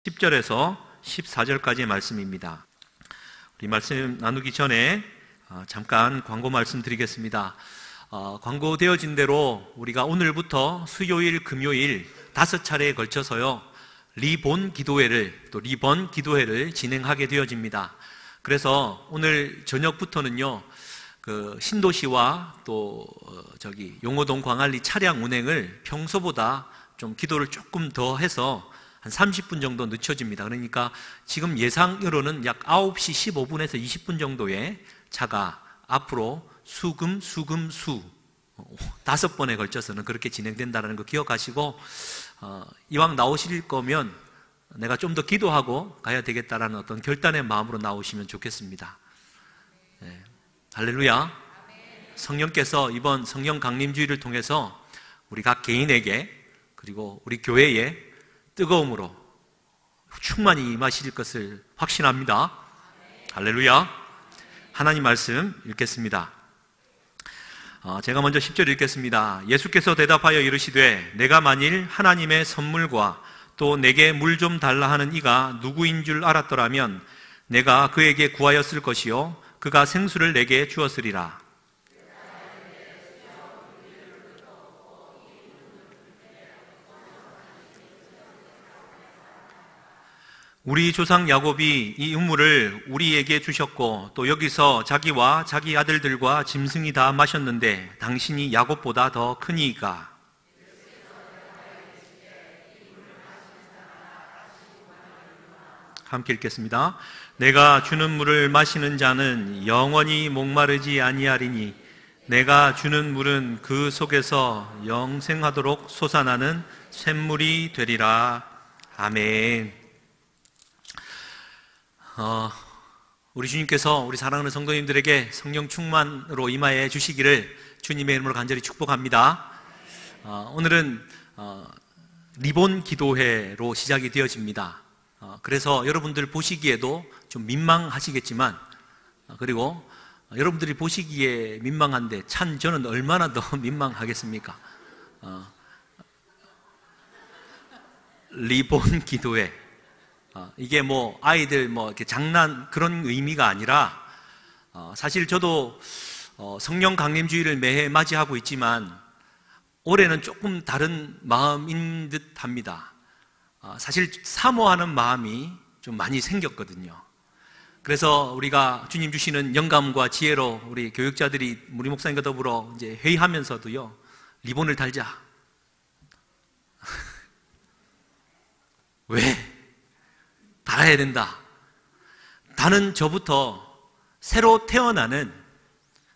10절에서 14절까지의 말씀입니다. 우리 말씀 나누기 전에 잠깐 광고 말씀드리겠습니다. 광고되어진 대로 우리가 오늘부터 수요일, 금요일 5차례에 걸쳐서요 리본 기도회를 진행하게 되어집니다. 그래서 오늘 저녁부터는요 그 신도시와 또 용호동 광안리 차량 운행을 평소보다 좀 기도를 조금 더 해서 한 30분 정도 늦춰집니다. 그러니까 지금 예상으로는 약 9시 15분에서 20분 정도의 차가 앞으로 수 5번에 걸쳐서는 그렇게 진행된다는 거 기억하시고 이왕 나오실 거면 내가 좀 더 기도하고 가야 되겠다라는 어떤 결단의 마음으로 나오시면 좋겠습니다. 네. 할렐루야. 성령께서 이번 성령 강림주의를 통해서 우리 각 개인에게 그리고 우리 교회에 뜨거움으로 충만히 임하실 것을 확신합니다. 할렐루야. 하나님 말씀 읽겠습니다. 제가 먼저 10절 읽겠습니다. 예수께서 대답하여 이르시되 내가 만일 하나님의 선물과 또 내게 물 좀 달라 하는 이가 누구인 줄 알았더라면 내가 그에게 구하였을 것이요 그가 생수를 내게 주었으리라. 우리 조상 야곱이 이 우물을 우리에게 주셨고 또 여기서 자기와 자기 아들들과 짐승이 다 마셨는데 당신이 야곱보다 더 크니이까. 함께 읽겠습니다. 내가 주는 물을 마시는 자는 영원히 목마르지 아니하리니 내가 주는 물은 그 속에서 영생하도록 솟아나는 샘물이 되리라. 아멘. 우리 주님께서 우리 사랑하는 성도님들에게 성령 충만으로 임하여 주시기를 주님의 이름으로 간절히 축복합니다. 오늘은 리본 기도회로 시작이 되어집니다. 그래서 여러분들 보시기에도 좀 민망하시겠지만 그리고 여러분들이 보시기에 민망한데 참 저는 얼마나 더 민망하겠습니까? 리본 기도회 이게 뭐 아이들 뭐 이렇게 장난 그런 의미가 아니라 사실 저도 성령 강림주의를 매해 맞이하고 있지만 올해는 조금 다른 마음인 듯 합니다. 사실 사모하는 마음이 좀 많이 생겼거든요. 그래서 우리가 주님 주시는 영감과 지혜로 우리 교육자들이 우리 목사님과 더불어 이제 회의하면서도요 리본을 달자. 왜? 달아야 된다. 나는 저부터 새로 태어나는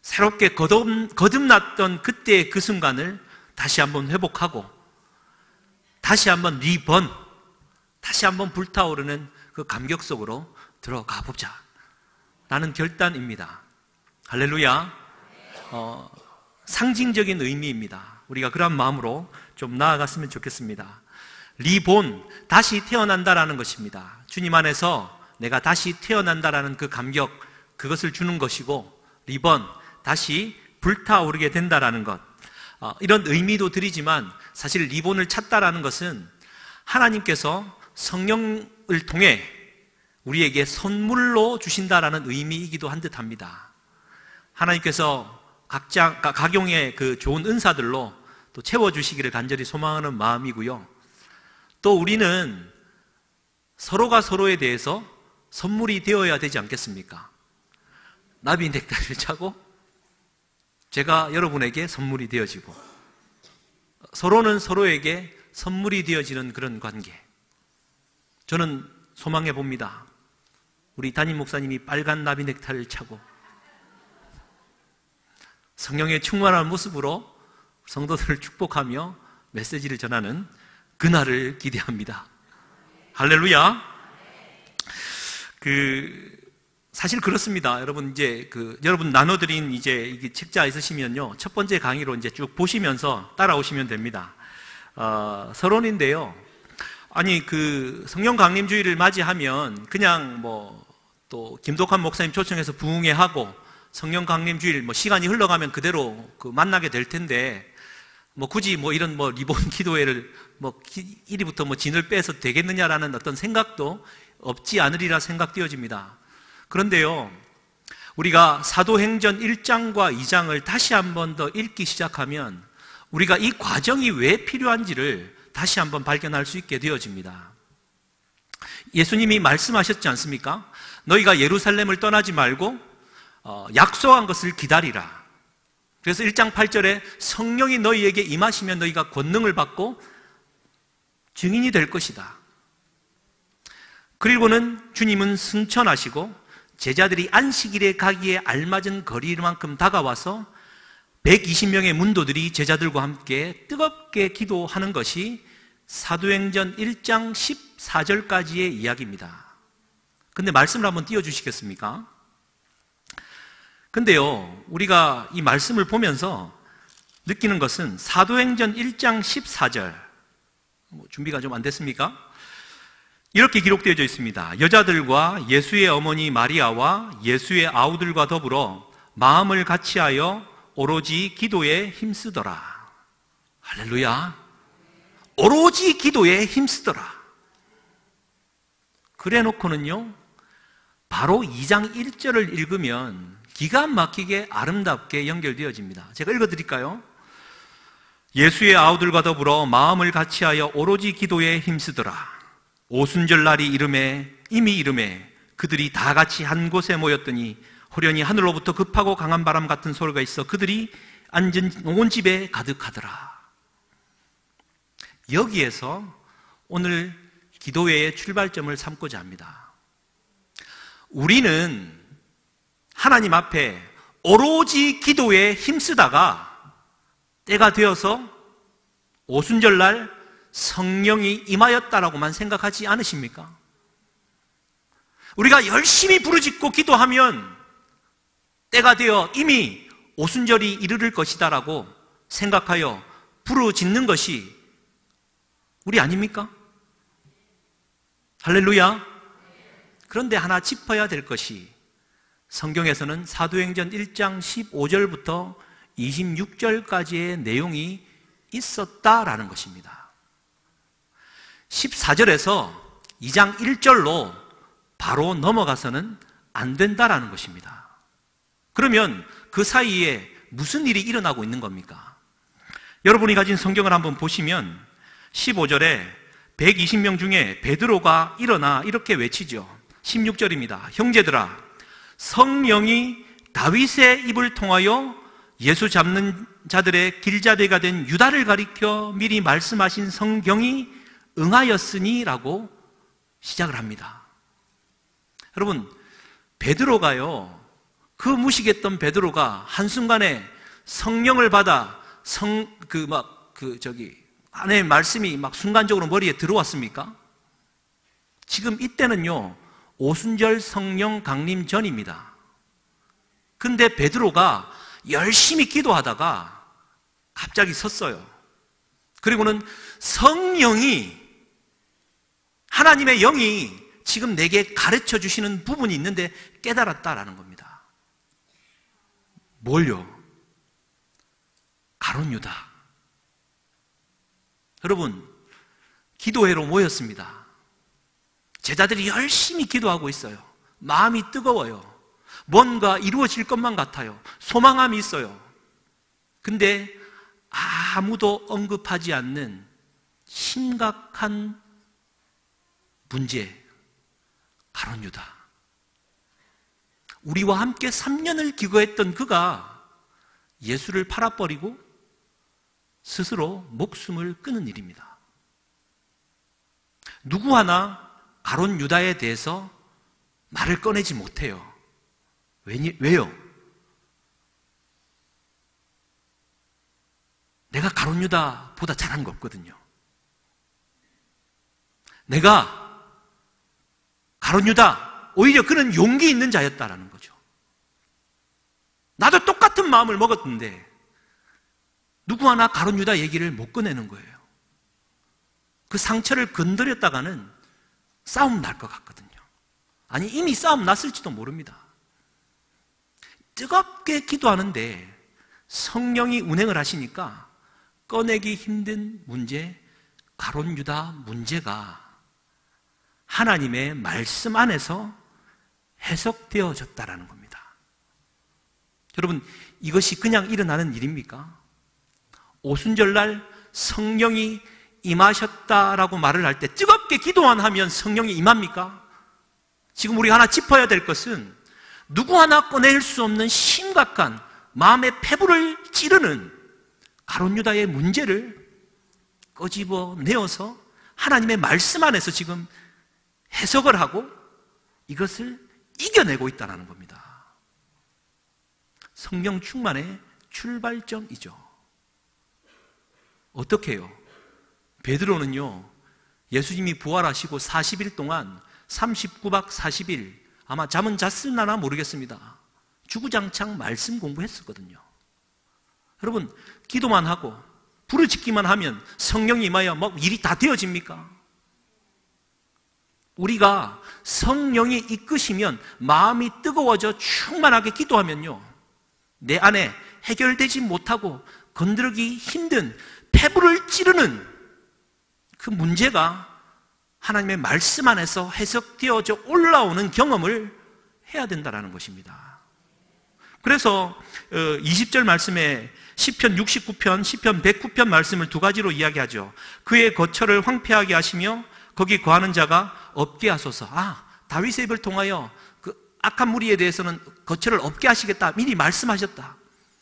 새롭게 거듭났던 그때의 그 순간을 다시 한번 회복하고 다시 한번 리번 다시 한번 불타오르는 그 감격 속으로 들어가 보자 라는 결단입니다. 할렐루야. 상징적인 의미입니다. 우리가 그런 마음으로 좀 나아갔으면 좋겠습니다. 리본, 다시 태어난다라는 것입니다. 주님 안에서 내가 다시 태어난다라는 그 감격, 그것을 주는 것이고 리본, 다시 불타오르게 된다라는 것, 이런 의미도 드리지만 사실 리본을 찾다라는 것은 하나님께서 성령을 통해 우리에게 선물로 주신다라는 의미이기도 한 듯합니다. 하나님께서 각용의 그 좋은 은사들로 또 채워주시기를 간절히 소망하는 마음이고요. 또 우리는 서로가 서로에 대해서 선물이 되어야 되지 않겠습니까? 나비 넥타이를 차고 제가 여러분에게 선물이 되어지고 서로는 서로에게 선물이 되어지는 그런 관계, 저는 소망해 봅니다. 우리 담임 목사님이 빨간 나비 넥타이를 차고 성령의 충만한 모습으로 성도들을 축복하며 메시지를 전하는 그날을 기대합니다. 할렐루야. 사실 그렇습니다. 여러분 여러분 나눠드린 이게 책자 있으시면요 첫 번째 강의로 이제 쭉 보시면서 따라오시면 됩니다. 서론인데요. 아니 성령 강림주의를 맞이하면 그냥 또 김독환 목사님 초청해서 부흥회하고 성령 강림주일 시간이 흘러가면 그대로 만나게 될 텐데 굳이 이런 리본 기도회를 1위부터 진을 빼서 되겠느냐라는 어떤 생각도 없지 않으리라 생각되어집니다. 그런데요, 우리가 사도행전 1장과 2장을 다시 한 번 더 읽기 시작하면 우리가 이 과정이 왜 필요한지를 다시 한번 발견할 수 있게 되어집니다. 예수님이 말씀하셨지 않습니까? 너희가 예루살렘을 떠나지 말고 약속한 것을 기다리라. 그래서 1장 8절에 성령이 너희에게 임하시면 너희가 권능을 받고 증인이 될 것이다. 그리고는 주님은 승천하시고 제자들이 안식일에 가기에 알맞은 거리만큼 다가와서 120명의 문도들이 제자들과 함께 뜨겁게 기도하는 것이 사도행전 1장 14절까지의 이야기입니다. 근데 말씀을 한번 띄워주시겠습니까? 근데요, 우리가 이 말씀을 보면서 느끼는 것은 사도행전 1장 14절, 준비가 좀 안 됐습니까? 이렇게 기록되어져 있습니다. 여자들과 예수의 어머니 마리아와 예수의 아우들과 더불어 마음을 같이하여 오로지 기도에 힘쓰더라. 할렐루야. 오로지 기도에 힘쓰더라. 그래 놓고는요, 바로 2장 1절을 읽으면 기가 막히게 아름답게 연결되어집니다. 제가 읽어드릴까요? 예수의 아우들과 더불어 마음을 같이하여 오로지 기도에 힘쓰더라. 오순절 날이 이미 이름에 그들이 다 같이 한 곳에 모였더니 호련히 하늘로부터 급하고 강한 바람 같은 소리가 있어 그들이 앉은 온 집에 가득하더라. 여기에서 오늘 기도회의 출발점을 삼고자 합니다. 우리는 하나님 앞에 오로지 기도에 힘쓰다가 때가 되어서 오순절날 성령이 임하였다라고만 생각하지 않으십니까? 우리가 열심히 부르짖고 기도하면 때가 되어 이미 오순절이 이르를 것이다라고 생각하여 부르짖는 것이 우리 아닙니까? 할렐루야. 그런데 하나 짚어야 될 것이 성경에서는 사도행전 1장 15절부터 26절까지의 내용이 있었다라는 것입니다. 14절에서 2장 1절로 바로 넘어가서는 안 된다라는 것입니다. 그러면 그 사이에 무슨 일이 일어나고 있는 겁니까? 여러분이 가진 성경을 한번 보시면 15절에 120명 중에 베드로가 일어나 이렇게 외치죠. 16절입니다. 형제들아, 성령이 다윗의 입을 통하여 예수 잡는 자들의 길자대가 된 유다를 가리켜 미리 말씀하신 성경이 응하였으니 라고 시작을 합니다. 여러분, 베드로가요, 그 무식했던 베드로가 한순간에 성령을 받아 하나님의 말씀이 순간적으로 머리에 들어왔습니까? 지금 이때는요, 오순절 성령 강림 전입니다. 근데 베드로가 열심히 기도하다가 갑자기 섰어요. 그리고는 성령이, 하나님의 영이 지금 내게 가르쳐 주시는 부분이 있는데 깨달았다라는 겁니다. 뭘요? 가룟 유다. 여러분, 기도회로 모였습니다. 제자들이 열심히 기도하고 있어요. 마음이 뜨거워요. 뭔가 이루어질 것만 같아요. 소망함이 있어요. 근데 아무도 언급하지 않는 심각한 문제, 가룟 유다. 우리와 함께 3년을 기거했던 그가 예수를 팔아버리고 스스로 목숨을 끊은 일입니다. 누구 하나 가룟 유다에 대해서 말을 꺼내지 못해요. 왜요? 내가 가룟 유다보다 잘한 거 없거든요. 내가 가룟 유다, 오히려 그는 용기 있는 자였다라는 거죠. 나도 똑같은 마음을 먹었는데 누구 하나 가룟 유다 얘기를 못 꺼내는 거예요. 그 상처를 건드렸다가는 싸움 날 것 같거든요. 아니, 이미 싸움 났을지도 모릅니다. 뜨겁게 기도하는데 성령이 운행을 하시니까 꺼내기 힘든 문제, 가룟 유다 문제가 하나님의 말씀 안에서 해석되어졌다라는 겁니다. 여러분, 이것이 그냥 일어나는 일입니까? 오순절날 성령이 임하셨다라고 말을 할 때 뜨겁게 기도만 하면 성령이 임합니까? 지금 우리가 하나 짚어야 될 것은 누구 하나 꺼낼 수 없는 심각한 마음의 폐부를 찌르는 가룟 유다의 문제를 끄집어내어서 하나님의 말씀 안에서 지금 해석을 하고 이것을 이겨내고 있다는 겁니다. 성령 충만의 출발점이죠. 어떻게 해요? 베드로는요, 예수님이 부활하시고 40일 동안 39박 40일 아마 잠은 잤을라나 모르겠습니다. 주구장창 말씀 공부했었거든요. 여러분, 기도만 하고 부르짖기만 하면 성령이 임하여 막 일이 다 되어집니까? 우리가 성령이 이끄시면 마음이 뜨거워져 충만하게 기도하면요, 내 안에 해결되지 못하고 건드리기 힘든 폐부를 찌르는 그 문제가 하나님의 말씀 안에서 해석되어져 올라오는 경험을 해야 된다는 것입니다. 그래서 20절 말씀에 시편 69편, 시편 109편 말씀을 두 가지로 이야기하죠. 그의 거처를 황폐하게 하시며 거기 거하는 자가 없게 하소서. 다윗의 입을 통하여 그 악한 무리에 대해서는 거처를 없게 하시겠다 미리 말씀하셨다.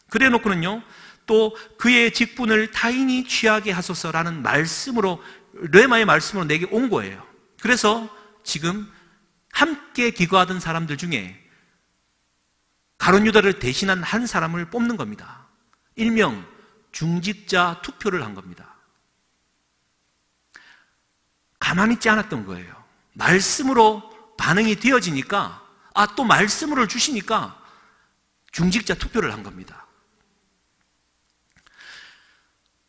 그래 놓고는요, 또 그의 직분을 타인이 취하게 하소서라는 말씀으로, 레마의 말씀으로 내게 온 거예요. 그래서 지금 함께 기거하던 사람들 중에 가룟 유다를 대신한 한 사람을 뽑는 겁니다. 일명 중직자 투표를 한 겁니다. 가만히 있지 않았던 거예요. 말씀으로 반응이 되어지니까, 또 말씀으로 주시니까 중직자 투표를 한 겁니다.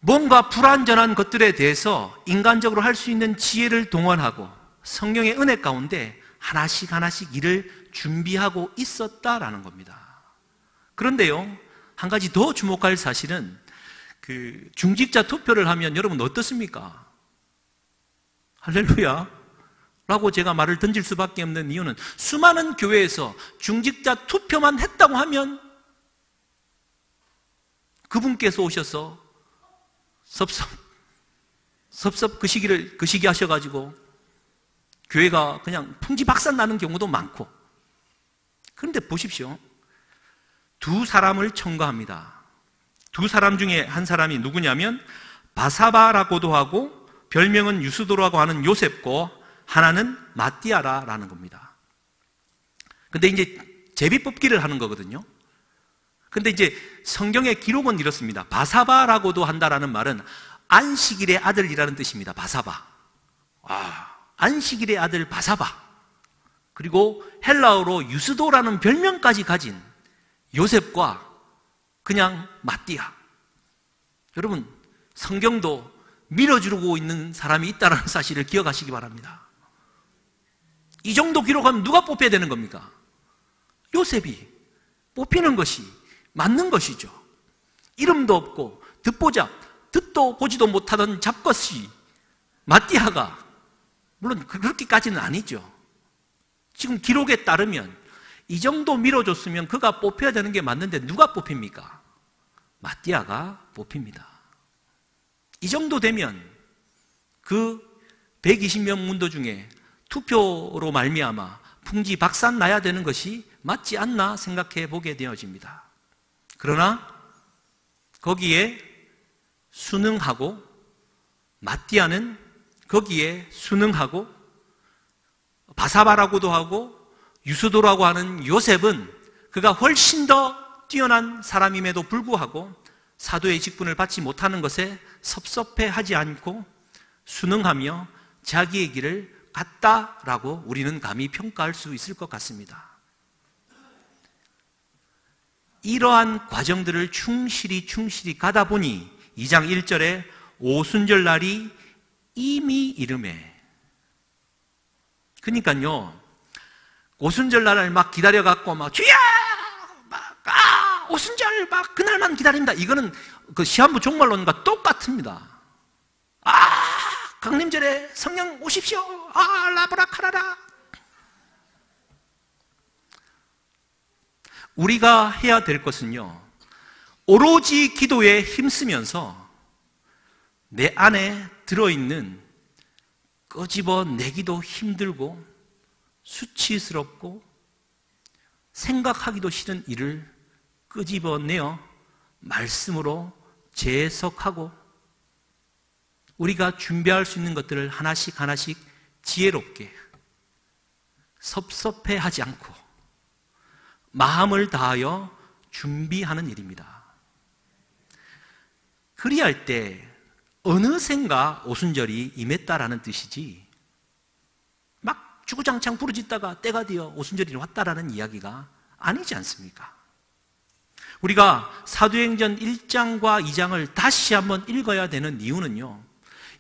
뭔가 불완전한 것들에 대해서 인간적으로 할 수 있는 지혜를 동원하고 성령의 은혜 가운데 하나씩 하나씩 일을 준비하고 있었다라는 겁니다. 그런데요, 한 가지 더 주목할 사실은 그 중직자 투표를 하면 여러분 어떻습니까? 할렐루야 라고 제가 말을 던질 수밖에 없는 이유는 수많은 교회에서 중직자 투표만 했다고 하면 그분께서 오셔서 섭섭 그 시기 하셔가지고 교회가 그냥 풍지박산 나는 경우도 많고, 그런데 보십시오. 두 사람을 첨가합니다. 두 사람 중에 한 사람이 누구냐면 바사바라고도 하고 별명은 유스도라고 하는 요셉고, 하나는 마띠아라라는 겁니다. 근데 이제 제비뽑기를 하는 거거든요. 근데 이제 성경의 기록은 이렇습니다. 바사바라고도 한다라는 말은 안식일의 아들이라는 뜻입니다. 바사바. 안식일의 아들 바사바. 그리고 헬라어로 유스도라는 별명까지 가진 요셉과 그냥 마띠아. 여러분, 성경도 밀어주고 있는 사람이 있다는 사실을 기억하시기 바랍니다. 이 정도 기록하면 누가 뽑혀야 되는 겁니까? 요셉이 뽑히는 것이 맞는 것이죠. 이름도 없고 듣도 보지도 못하던 잡것이 마띠아가, 물론 그렇게까지는 아니죠. 지금 기록에 따르면 이 정도 밀어줬으면 그가 뽑혀야 되는 게 맞는데 누가 뽑힙니까? 마띠아가 뽑힙니다. 이 정도 되면 그 120명 문도 중에 투표로 말미암아 풍지박산 나야 되는 것이 맞지 않나 생각해 보게 되어집니다. 그러나 거기에 순응하고, 마띠아는 거기에 순응하고, 바사바라고도 하고 유스도라고 하는 요셉은 그가 훨씬 더 뛰어난 사람임에도 불구하고 사도의 직분을 받지 못하는 것에 섭섭해하지 않고 순응하며 자기의 길을 갔다라고 우리는 감히 평가할 수 있을 것 같습니다. 이러한 과정들을 충실히 가다 보니 2장 1절에 오순절 날이 이미 이르매. 그러니까요, 오순절 날을 막 기다려갖고 막 주야! 오순절 막 그날만 기다린다. 이거는 그 시한부 종말론과 똑같습니다. 강림절에 성령 오십시오. 라브라카라라. 우리가 해야 될 것은요, 오로지 기도에 힘쓰면서 내 안에 들어있는 끄집어내기도 힘들고 수치스럽고 생각하기도 싫은 일을 끄집어내어 말씀으로 재해석하고 우리가 준비할 수 있는 것들을 하나씩 하나씩 지혜롭게 섭섭해하지 않고 마음을 다하여 준비하는 일입니다. 그리할 때 어느샌가 오순절이 임했다라는 뜻이지 막 주구장창 부르짖다가 때가 되어 오순절이 왔다라는 이야기가 아니지 않습니까? 우리가 사도행전 1장과 2장을 다시 한번 읽어야 되는 이유는요,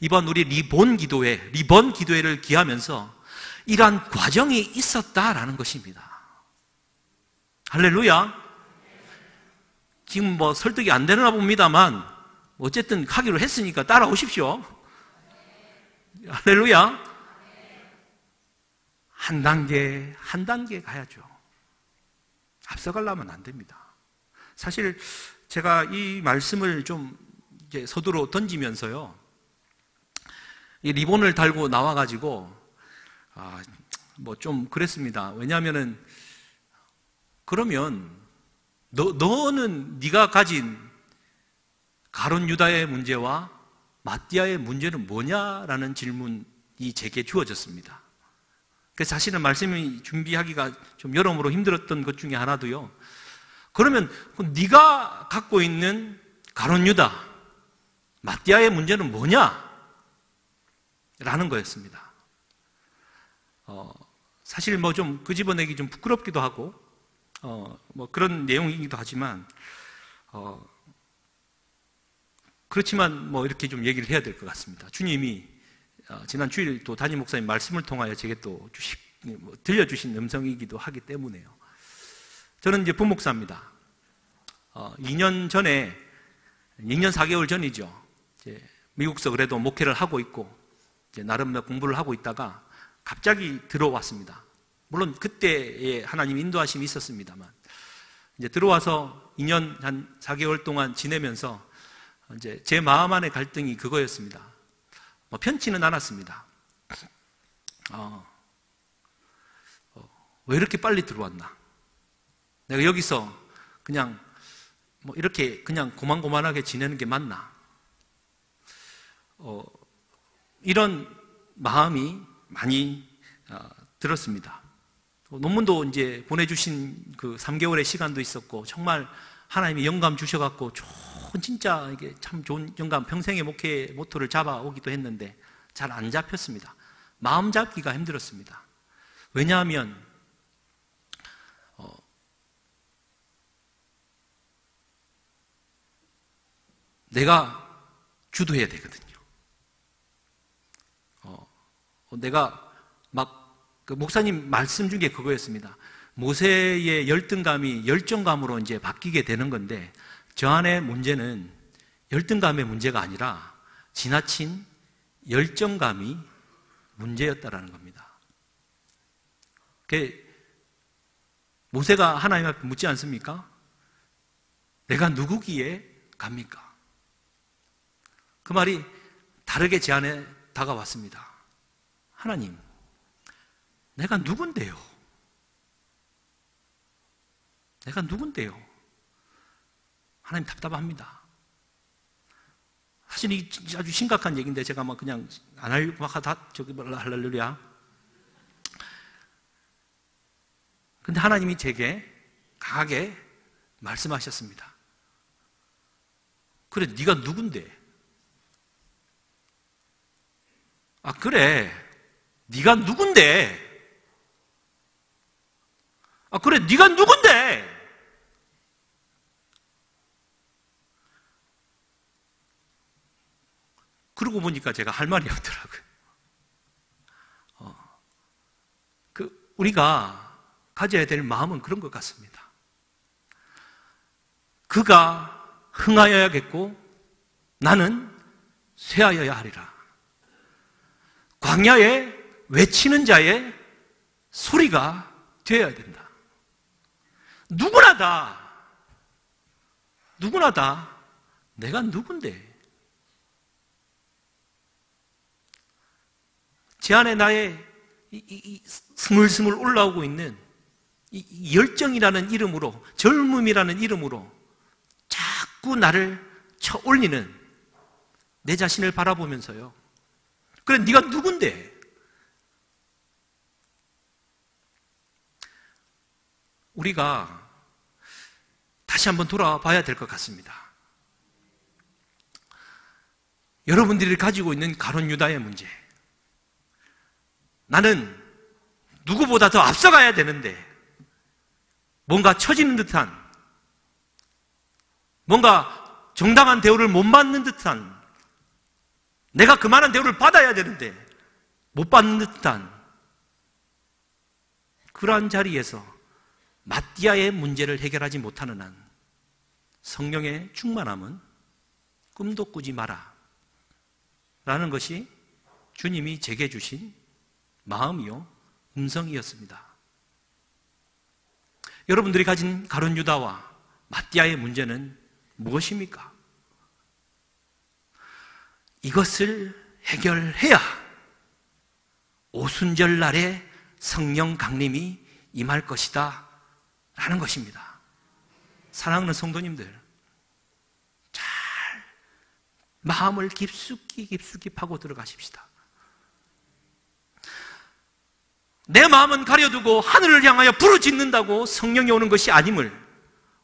이번 우리 리본 기도회를 기하면서 이러한 과정이 있었다라는 것입니다. 할렐루야. 지금 뭐 설득이 안 되나 봅니다만 어쨌든 하기로 했으니까 따라오십시오. 할렐루야. 한 단계 한 단계 가야죠. 앞서가려면 안 됩니다. 사실 제가 이 말씀을 좀 이제 서두로 던지면서요, 이 리본을 달고 나와가지고 뭐 좀 그랬습니다. 왜냐하면은 그러면 너는 네가 가진 가룟 유다의 문제와 마띠아의 문제는 뭐냐라는 질문이 제게 주어졌습니다. 그래서 사실은 말씀을 준비하기가 좀 여러모로 힘들었던 것 중에 하나도요, 그러면 네가 갖고 있는 가룟 유다, 마띠아의 문제는 뭐냐? 라는 거였습니다. 사실 뭐 좀 끄집어내기 좀 부끄럽기도 하고 뭐 그런 내용이기도 하지만 그렇지만 뭐 이렇게 좀 얘기를 해야 될 것 같습니다. 주님이 지난 주일 또 담임 목사님 말씀을 통하여 제게 또 들려주신 음성이기도 하기 때문에요. 저는 이제 부목사입니다. 2년 4개월 전이죠. 이제 미국서 그래도 목회를 하고 있고 이제 나름 공부를 하고 있다가 갑자기 들어왔습니다. 물론 그때에 하나님 인도하심이 있었습니다만, 이제 들어와서 2년 한 4개월 동안 지내면서 이제 제 마음 안의 갈등이 그거였습니다. 편치는 않았습니다. 왜 이렇게 빨리 들어왔나? 내가 여기서 그냥 뭐 이렇게 그냥 고만고만하게 지내는 게 맞나? 이런 마음이 많이 들었습니다. 논문도 이제 보내주신 그 3개월의 시간도 있었고, 정말 하나님이 영감 주셔갖고 진짜 이게 참 좋은 영감, 평생의 목회 모토를 잡아오기도 했는데 잘 안 잡혔습니다. 마음 잡기가 힘들었습니다. 왜냐하면 내가 주도해야 되거든요. 내가 그 목사님 말씀 중에 그거였습니다. 모세의 열등감이 열정감으로 이제 바뀌게 되는 건데, 저 안의 문제는 열등감의 문제가 아니라 지나친 열정감이 문제였다라는 겁니다. 모세가 하나님 앞에 묻지 않습니까? 내가 누구기에 갑니까? 그 말이 다르게 제 안에 다가왔습니다. 하나님, 내가 누군데요? 내가 누군데요? 하나님 답답합니다. 사실 이 아주 심각한 얘기인데 제가 막 그냥 안 하려고 막 할렐루야. 근데 하나님이 제게 강하게 말씀하셨습니다. 그래, 네가 누군데? 그래, 네가 누군데? 그래, 네가 누군데? 그러고 보니까 제가 할 말이 없더라고요. 우리가 가져야 될 마음은 그런 것 같습니다. 그가 흥하여야겠고 나는 쇠하여야 하리라. 광야에 외치는 자의 소리가 되어야 된다. 누구나 다 내가 누군데? 제 안에 나의 이 스물스물 올라오고 있는 이 열정이라는 이름으로, 젊음이라는 이름으로 자꾸 나를 쳐 올리는 내 자신을 바라보면서요, 그래 네가 누군데? 우리가 다시 한번 돌아봐야 될 것 같습니다. 여러분들이 가지고 있는 가룟 유다의 문제, 나는 누구보다 더 앞서가야 되는데 뭔가 처지는 듯한, 뭔가 정당한 대우를 못 받는 듯한, 내가 그만한 대우를 받아야 되는데 못 받는 듯한 그러한 자리에서 마띠아의 문제를 해결하지 못하는 한 성령의 충만함은 꿈도 꾸지 마라 라는 것이 주님이 제게 주신 마음이요 음성이었습니다. 여러분들이 가진 가룟 유다와 마띠아의 문제는 무엇입니까? 이것을 해결해야 오순절 날에 성령 강림이 임할 것이다 라는 것입니다. 사랑하는 성도님들, 잘 마음을 깊숙이 파고 들어가십시다. 내 마음은 가려두고 하늘을 향하여 부르짖는다고 성령이 오는 것이 아님을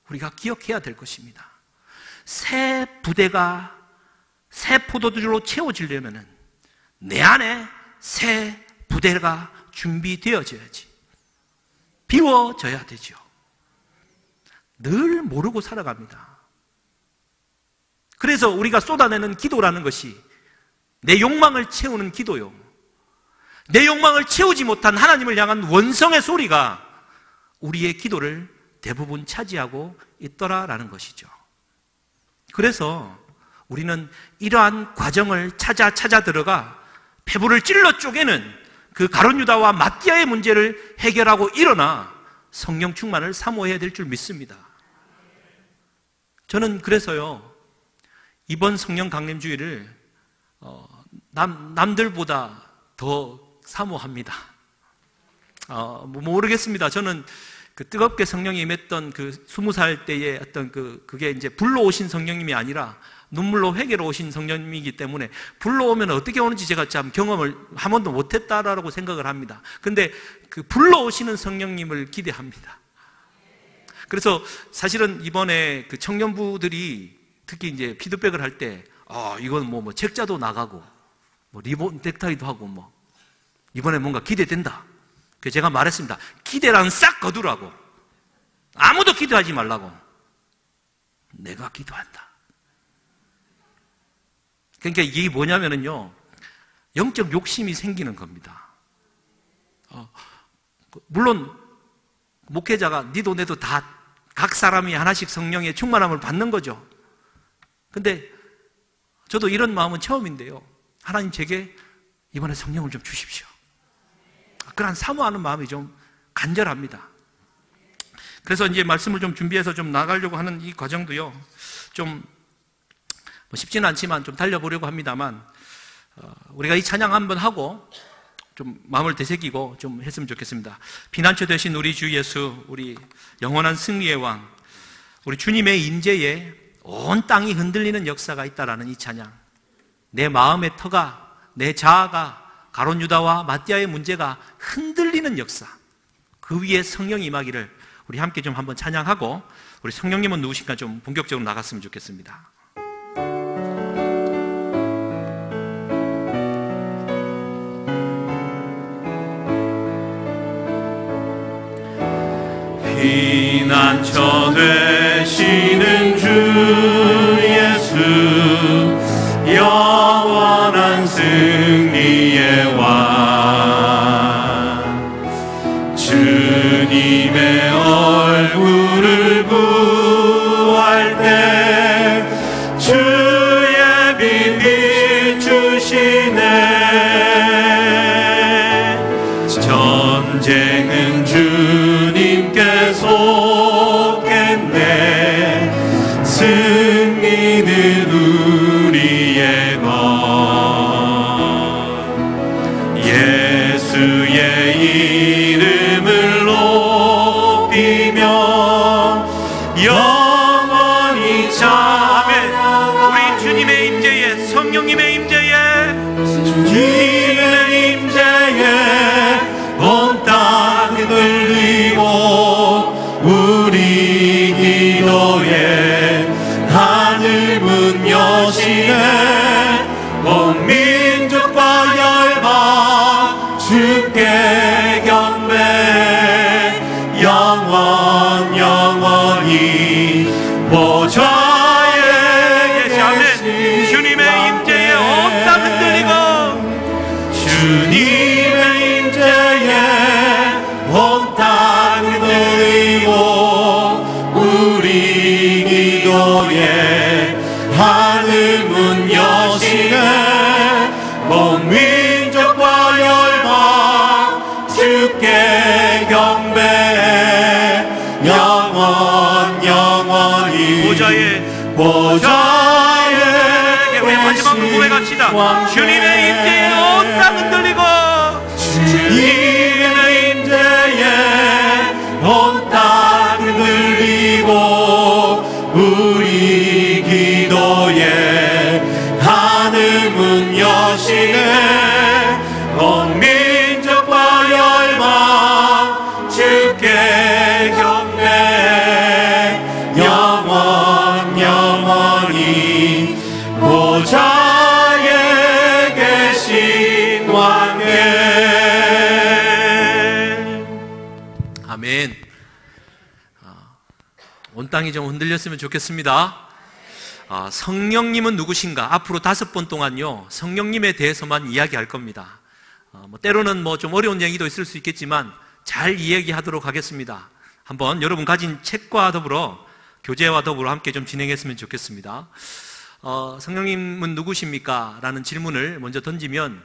우리가 기억해야 될 것입니다. 새 부대가 새 포도주로 채워지려면 내 안에 새 부대가 준비되어져야지, 비워져야 되죠. 늘 모르고 살아갑니다. 그래서 우리가 쏟아내는 기도라는 것이 내 욕망을 채우는 기도요, 내 욕망을 채우지 못한 하나님을 향한 원성의 소리가 우리의 기도를 대부분 차지하고 있더라라는 것이죠. 그래서 우리는 이러한 과정을 찾아 들어가 폐부를 찔러 쪼개는 그 가룟 유다와 마띠아의 문제를 해결하고 일어나 성령 충만을 사모해야 될 줄 믿습니다. 저는 그래서요, 이번 성령 강림주의를 남들보다 더 사모합니다. 모르겠습니다. 저는 그 뜨겁게 성령이 임했던 그 20살 때의 어떤 그게 이제 불러오신 성령님이 아니라 눈물로 회개로 오신 성령님이기 때문에 불러오면 어떻게 오는지 제가 참 경험을 한 번도 못했다라고 생각을 합니다. 근데 그 불러오시는 성령님을 기대합니다. 그래서 사실은 이번에 그 청년부들이 특히 이제 피드백을 할 때, 이건 뭐 책자도 나가고, 뭐 리본 넥타이도 하고, 뭐, 이번에 뭔가 기대된다. 그래서 제가 말했습니다. 기대란 싹 거두라고. 아무도 기도하지 말라고. 내가 기도한다. 그러니까 이게 뭐냐면요, 영적 욕심이 생기는 겁니다. 물론 목회자가 니도 내도 다 각 사람이 하나씩 성령의 충만함을 받는 거죠. 근데 저도 이런 마음은 처음인데요, 하나님 제게 이번에 성령을 좀 주십시오. 그런 사모하는 마음이 좀 간절합니다. 그래서 이제 말씀을 좀 준비해서 좀 나가려고 하는 이 과정도요, 좀 쉽지는 않지만 좀 달려보려고 합니다만, 우리가 이 찬양 한번 하고 좀 마음을 되새기고 좀 했으면 좋겠습니다. 피난처 되신 우리 주 예수, 우리 영원한 승리의 왕, 우리 주님의 임재에 온 땅이 흔들리는 역사가 있다라는 이 찬양, 내 마음의 터가, 내 자아가 가룟 유다와 마띠아의 문제가 흔들리는 역사, 그 위에 성령이 임하기를 우리 함께 좀 한번 찬양하고, 우리 성령님은 누구신가 좀 본격적으로 나갔으면 좋겠습니다. 피난처 되시는 주 예수, 영원한 승리의 왕, 주님의 얼굴을 구할 때 주의 인생은 주님께 속했네. 승리는 우리의 것. 예수의 이름을 높이며 영원히 자. 아멘. 우리 주님의 임재에, 성령님의 임재에, 주님의 임재에 온 땅이 들리고 우리 기도에 하늘 문 여시네. 온 민족과 열방 주께 경배해. 영원히 보좌에 계신 주님의 임재에 온 땅 흔들리고, 주님의 임재에 온 땅 흔들리고 우리 기도에 하늘 문 여시네. 온 민족과 열방 주께 경배해. 영원히 보좌에 우리 마지막으로 고백합시다. 주님의 임재에 온 땅 흔들리고, 주님의 임재에 온 땅 흔들리고 우리 기도에 하늘 문 여시네. 온 민족과 열방 주께 경배해. 영원히 보좌에 계신 왕의. 아멘. 온 땅이 좀 흔들렸으면 좋겠습니다. 성령님은 누구신가? 앞으로 5번 동안요, 성령님에 대해서만 이야기할 겁니다. 때로는 좀 어려운 얘기도 있을 수 있겠지만 잘 이야기하도록 하겠습니다. 한번 여러분 가진 책과 더불어, 교재와 더불어 함께 좀 진행했으면 좋겠습니다. 성령님은 누구십니까? 라는 질문을 먼저 던지면,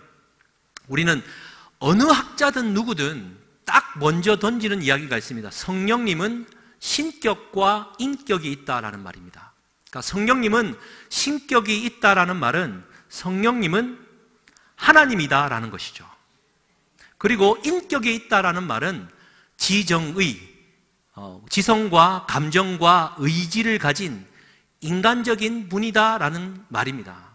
우리는 어느 학자든 누구든 딱 먼저 던지는 이야기가 있습니다. 성령님은 신격과 인격이 있다라는 말입니다. 그러니까 성령님은 신격이 있다라는 말은 성령님은 하나님이다라는 것이죠. 그리고 인격이 있다라는 말은 지정의, 지성과 감정과 의지를 가진 인간적인 분이다라는 말입니다.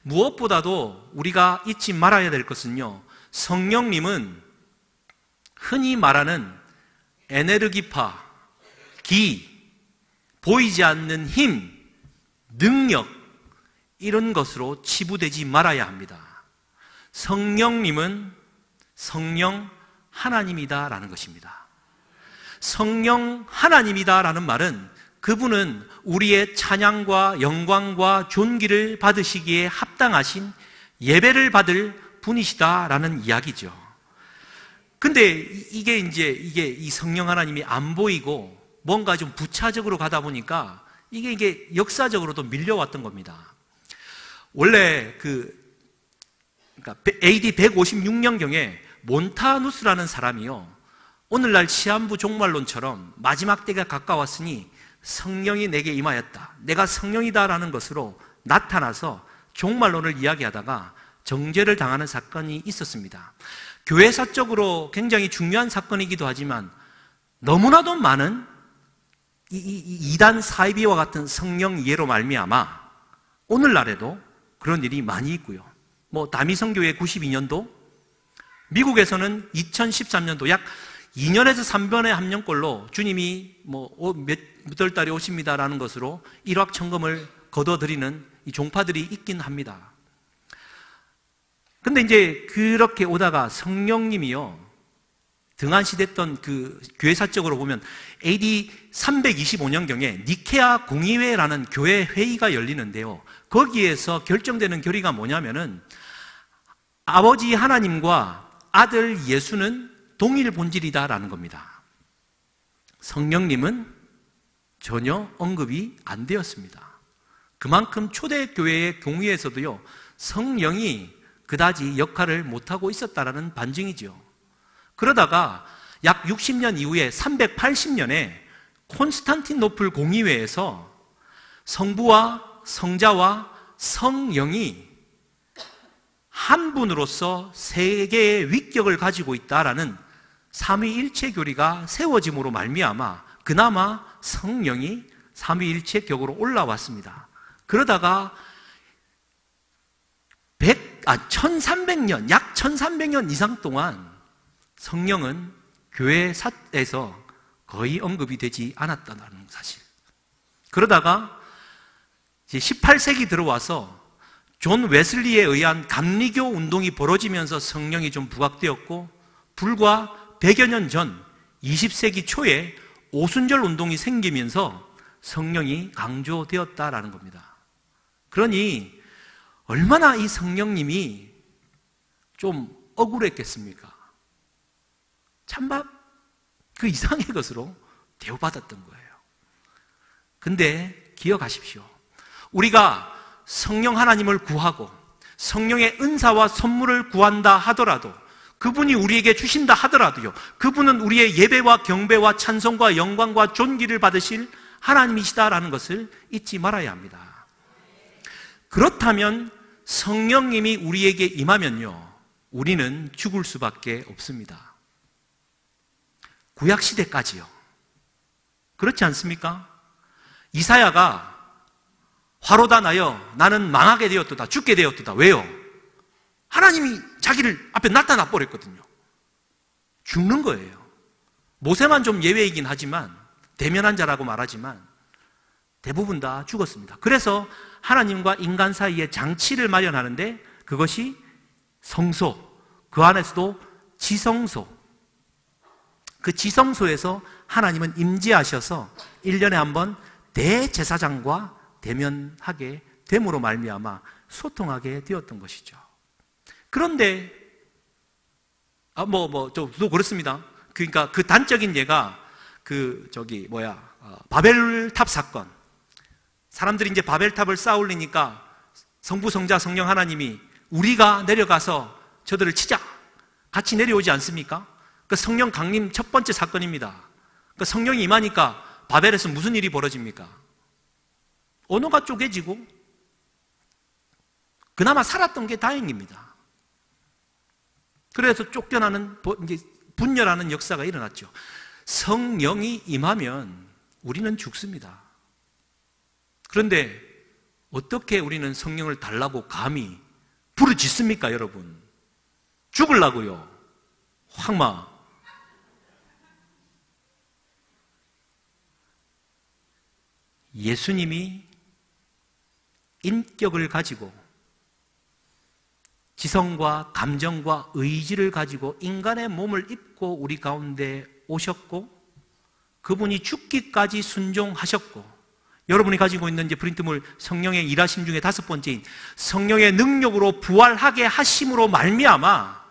무엇보다도 우리가 잊지 말아야 될 것은요, 성령님은 흔히 말하는 에네르기파, 기, 보이지 않는 힘, 능력, 이런 것으로 치부되지 말아야 합니다. 성령님은 성령 하나님이다라는 것입니다. 성령 하나님이다라는 말은 그분은 우리의 찬양과 영광과 존귀를 받으시기에 합당하신 예배를 받을 분이시다라는 이야기죠. 근데 이게 이 성령 하나님이 안 보이고 뭔가 좀 부차적으로 가다 보니까 이게 역사적으로도 밀려왔던 겁니다. 원래 그러니까 AD 156년경에 몬타누스라는 사람이요, 오늘날 시한부 종말론처럼 마지막 때가 가까웠으니 성령이 내게 임하였다, 내가 성령이다라는 것으로 나타나서 종말론을 이야기하다가 정죄를 당하는 사건이 있었습니다. 교회사적으로 굉장히 중요한 사건이기도 하지만 너무나도 많은 이단 사이비와 같은 성령 이해로 말미암아 오늘날에도 그런 일이 많이 있고요. 다미성교회 92년도, 미국에서는 2013년도 약 2년에서 3번의 함령꼴로 주님이 몇 달에 오십니다라는 것으로 일확천금을 거둬들이는 이 종파들이 있긴 합니다. 근데 이제 그렇게 오다가 성령님이요, 등한시됐던 그 교회사적으로 보면 AD 325년경에 니케아 공의회라는 교회 회의가 열리는데요, 거기에서 결정되는 결의가 뭐냐면은 아버지 하나님과 아들 예수는 동일 본질이다라는 겁니다. 성령님은 전혀 언급이 안 되었습니다. 그만큼 초대교회의 공의에서도요, 성령이 그다지 역할을 못하고 있었다라는 반증이죠. 그러다가 약 60년 이후에 380년에 콘스탄티노플 공의회에서 성부와 성자와 성령이 한 분으로서 세계의 위격을 가지고 있다라는 삼위일체 교리가 세워짐으로 말미암아 그나마 성령이 삼위일체 격으로 올라왔습니다. 그러다가 1300년, 약 1300년 이상 동안 성령은 교회사에서 거의 언급이 되지 않았다는 사실. 그러다가 이제 18세기 들어와서 존 웨슬리에 의한 감리교 운동이 벌어지면서 성령이 좀 부각되었고, 불과 100여 년 전 20세기 초에 오순절 운동이 생기면서 성령이 강조되었다라는 겁니다. 그러니 얼마나 이 성령님이 좀 억울했겠습니까? 찬밥 그 이상의 것으로 대우받았던 거예요. 근데 기억하십시오. 우리가 성령 하나님을 구하고 성령의 은사와 선물을 구한다 하더라도, 그분이 우리에게 주신다 하더라도요, 그분은 우리의 예배와 경배와 찬송과 영광과 존귀를 받으실 하나님이시다라는 것을 잊지 말아야 합니다. 그렇다면 성령님이 우리에게 임하면요, 우리는 죽을 수밖에 없습니다. 구약시대까지요. 그렇지 않습니까? 이사야가 화로다 나여 나는 망하게 되었도다, 죽게 되었도다. 왜요? 하나님이 자기를 앞에 나타나 버렸거든요. 죽는 거예요. 모세만 좀 예외이긴 하지만, 대면한 자라고 말하지만 대부분 다 죽었습니다. 그래서 하나님과 인간 사이에 장치를 마련하는데, 그것이 성소, 그 안에서도 지성소, 그 지성소에서 하나님은 임재하셔서 1년에 한 번 대제사장과 대면하게 됨으로 말미암아 소통하게 되었던 것이죠. 그런데 또 그렇습니다. 그러니까 그 단적인 예가 바벨탑 사건. 사람들이 이제 바벨탑을 쌓아 올리니까 성부, 성자, 성령 하나님이 우리가 내려가서 저들을 치자, 같이 내려오지 않습니까? 그 성령 강림 첫 번째 사건입니다. 그 성령이 임하니까 바벨에서 무슨 일이 벌어집니까? 언어가 쪼개지고 그나마 살았던 게 다행입니다. 그래서 쫓겨나는, 이제 분열하는 역사가 일어났죠. 성령이 임하면 우리는 죽습니다. 그런데 어떻게 우리는 성령을 달라고 감히 부르짖습니까, 여러분? 죽으려고요. 황마. 예수님이 인격을 가지고 지성과 감정과 의지를 가지고 인간의 몸을 입고 우리 가운데 오셨고, 그분이 죽기까지 순종하셨고, 여러분이 가지고 있는 이제 프린트물 성령의 일하심 중에 5번째인 성령의 능력으로 부활하게 하심으로 말미암아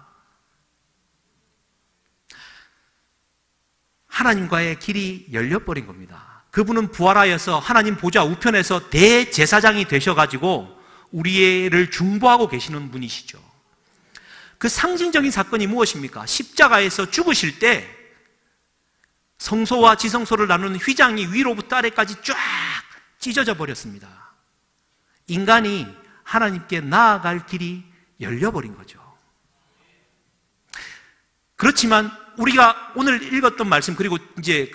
하나님과의 길이 열려버린 겁니다. 그분은 부활하여서 하나님 보좌 우편에서 대제사장이 되셔가지고 우리를 중보하고 계시는 분이시죠. 그 상징적인 사건이 무엇입니까? 십자가에서 죽으실 때 성소와 지성소를 나누는 휘장이 위로부터 아래까지 쫙 찢어져 버렸습니다. 인간이 하나님께 나아갈 길이 열려버린 거죠. 그렇지만 우리가 오늘 읽었던 말씀, 그리고 이제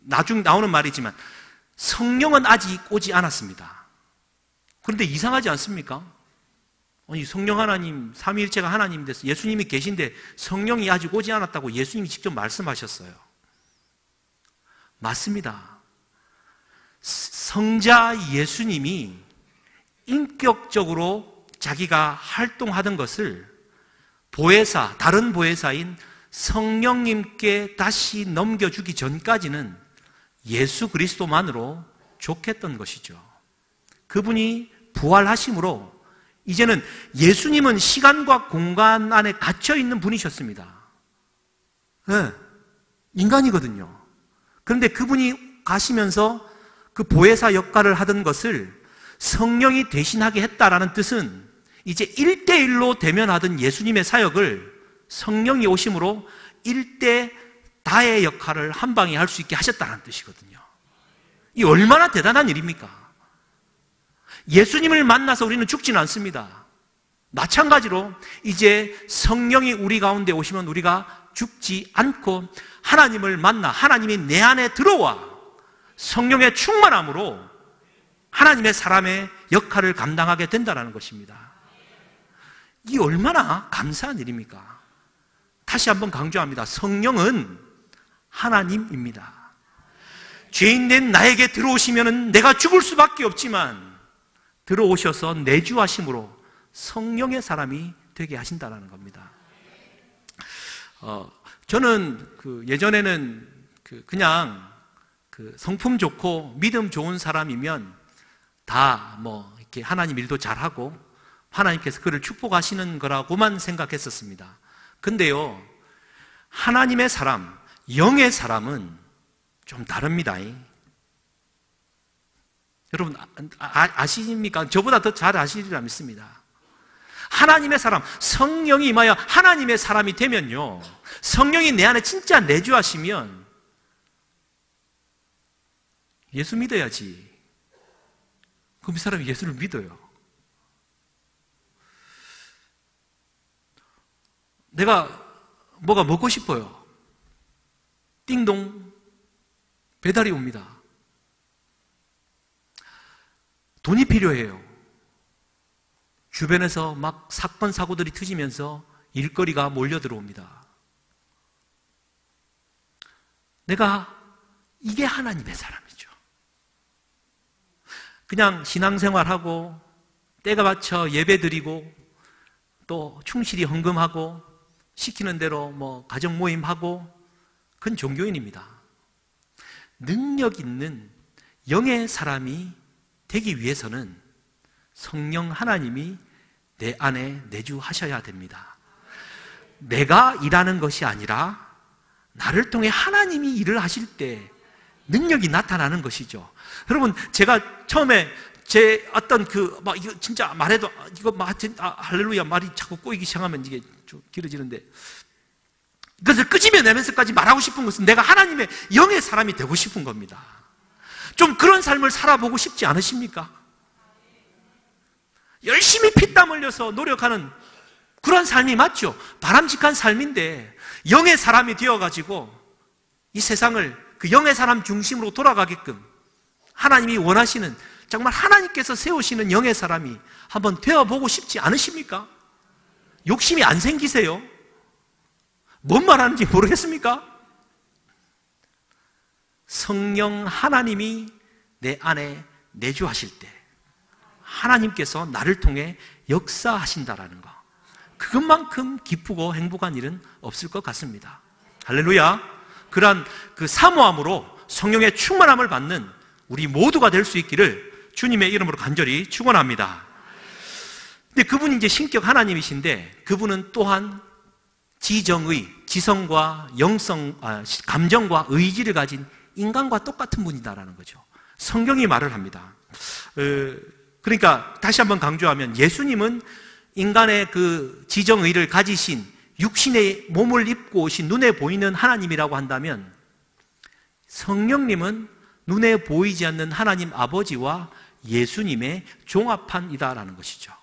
나중 나오는 말이지만 성령은 아직 오지 않았습니다. 그런데 이상하지 않습니까? 아니, 성령 하나님, 삼위일체가 하나님 돼서 예수님이 계신데 성령이 아직 오지 않았다고 예수님이 직접 말씀하셨어요. 맞습니다. 성자 예수님이 인격적으로 자기가 활동하던 것을 보혜사, 다른 보혜사인 성령님께 다시 넘겨주기 전까지는 예수 그리스도만으로 족했던 것이죠. 그분이 부활하심으로 이제는 예수님은 시간과 공간 안에 갇혀있는 분이셨습니다. 네, 인간이거든요. 그런데 그분이 가시면서 그 보혜사 역할을 하던 것을 성령이 대신하게 했다라는 뜻은 이제 1대1로 대면하던 예수님의 사역을 성령이 오심으로 1대 나의 역할을 한 방에 할 수 있게 하셨다는 뜻이거든요. 이 얼마나 대단한 일입니까? 예수님을 만나서 우리는 죽지는 않습니다. 마찬가지로 이제 성령이 우리 가운데 오시면 우리가 죽지 않고 하나님을 만나 하나님이 내 안에 들어와 성령의 충만함으로 하나님의 사람의 역할을 감당하게 된다는 것입니다. 이 얼마나 감사한 일입니까? 다시 한번 강조합니다. 성령은 하나님입니다. 죄인된 나에게 들어오시면 내가 죽을 수밖에 없지만 들어오셔서 내주하심으로 성령의 사람이 되게 하신다는 겁니다. 저는 예전에는 그냥 성품 좋고 믿음 좋은 사람이면 다 이렇게 하나님 일도 잘하고 하나님께서 그를 축복하시는 거라고만 생각했었습니다. 근데요, 하나님의 사람, 영의 사람은 좀 다릅니다. 여러분 아십니까? 저보다 더 잘 아시리라 믿습니다. 하나님의 사람, 성령이 임하여 하나님의 사람이 되면요, 성령이 내 안에 진짜 내주하시면 예수 믿어야지. 그럼 이 사람이 예수를 믿어요. 내가 뭐가 먹고 싶어요. 띵동 배달이 옵니다. 돈이 필요해요. 주변에서 막 사건 사고들이 터지면서 일거리가 몰려 들어옵니다. 내가 이게 하나님의 사람이죠. 그냥 신앙생활하고 때가 맞춰 예배드리고 또 충실히 헌금하고 시키는 대로 가정 모임하고 그건 종교인입니다. 능력 있는 영의 사람이 되기 위해서는 성령 하나님이 내 안에 내주하셔야 됩니다. 내가 일하는 것이 아니라 나를 통해 하나님이 일을 하실 때 능력이 나타나는 것이죠. 여러분, 제가 처음에 제 어떤 이거 진짜 말해도 할렐루야 말이 자꾸 꼬이기 시작하면 이게 좀 길어지는데, 그것을 끄집어내면서까지 말하고 싶은 것은 내가 하나님의 영의 사람이 되고 싶은 겁니다. 좀 그런 삶을 살아보고 싶지 않으십니까? 열심히 피땀 흘려서 노력하는 그런 삶이 맞죠. 바람직한 삶인데 영의 사람이 되어가지고 이 세상을 그 영의 사람 중심으로 돌아가게끔 하나님이 원하시는, 정말 하나님께서 세우시는 영의 사람이 한번 되어보고 싶지 않으십니까? 욕심이 안 생기세요? 뭔 말하는지 모르겠습니까? 성령 하나님이 내 안에 내주하실 때 하나님께서 나를 통해 역사하신다라는 거, 그것만큼 기쁘고 행복한 일은 없을 것 같습니다. 할렐루야. 그러한 그 사모함으로 성령의 충만함을 받는 우리 모두가 될 수 있기를 주님의 이름으로 간절히 축원합니다. 근데 그분이 이제 신격 하나님이신데 그분은 또한 지정의, 지성과 감정과 의지를 가진 인간과 똑같은 분이다라는 거죠. 성경이 말을 합니다. 그러니까 다시 한번 강조하면 예수님은 인간의 그 지정의를 가지신 육신의 몸을 입고 오신 눈에 보이는 하나님이라고 한다면, 성령님은 눈에 보이지 않는 하나님 아버지와 예수님의 종합한 이다라는 것이죠.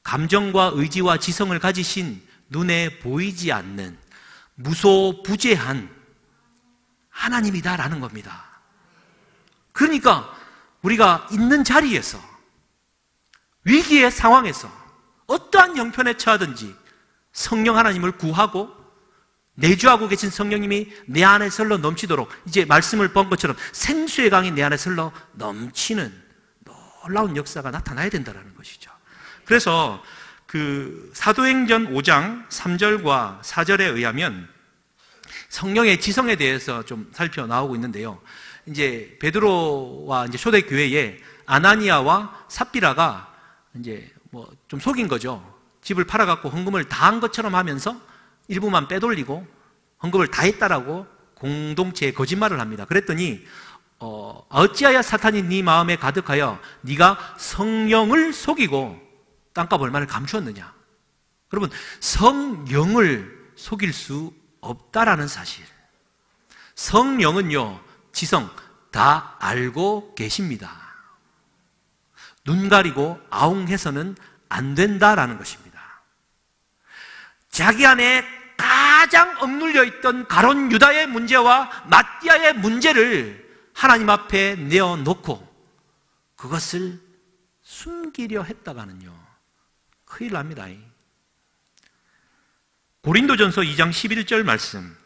감정과 의지와 지성을 가지신 눈에 보이지 않는 무소부재한 하나님이다라는 겁니다. 그러니까 우리가 있는 자리에서, 위기의 상황에서 어떠한 형편에 처하든지 성령 하나님을 구하고 내주하고 계신 성령님이 내 안에 흘러 넘치도록, 이제 말씀을 본 것처럼 생수의 강이 내 안에 흘러 넘치는 놀라운 역사가 나타나야 된다는 것이죠. 그래서 그 사도행전 5장 3절과 4절에 의하면 성령의 지성에 대해서 좀 살펴 나오고 있는데요. 이제 베드로와 이제 초대교회에 아나니아와 삽비라가 이제 좀 속인 거죠. 집을 팔아갖고 헌금을 다 한 것처럼 하면서 일부만 빼돌리고 헌금을 다 했다라고 공동체에 거짓말을 합니다. 그랬더니 어찌하여 사탄이 네 마음에 가득하여 네가 성령을 속이고 땅값 얼마를 감추었느냐. 여러분, 성령을 속일 수 없다라는 사실. 성령은요, 지성 다 알고 계십니다. 눈 가리고 아웅해서는 안 된다라는 것입니다. 자기 안에 가장 억눌려 있던 가룟 유다의 문제와 마띠아의 문제를 하나님 앞에 내어놓고 그것을 숨기려 했다가는요, 큰일 납니다. 고린도전서 2장 11절 말씀,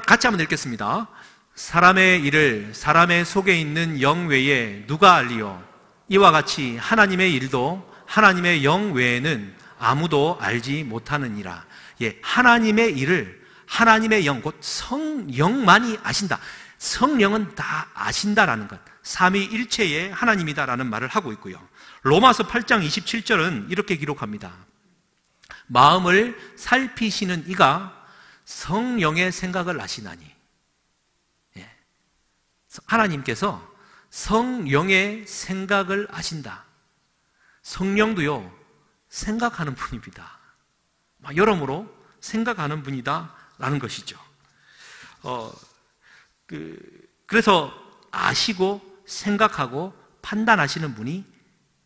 같이 한번 읽겠습니다. 사람의 일을 사람의 속에 있는 영 외에 누가 알리요? 이와 같이 하나님의 일도 하나님의 영 외에는 아무도 알지 못하느니라. 예, 하나님의 일을 하나님의 영, 곧 성령만이 아신다. 성령은 다 아신다라는 것, 삼위일체의 하나님이다라는 말을 하고 있고요. 로마서 8장 27절은 이렇게 기록합니다. 마음을 살피시는 이가 성령의 생각을 아시나니. 예. 하나님께서 성령의 생각을 아신다. 성령도요, 생각하는 분입니다. 여러모로 생각하는 분이다 라는 것이죠. 그래서 아시고 생각하고 판단하시는 분이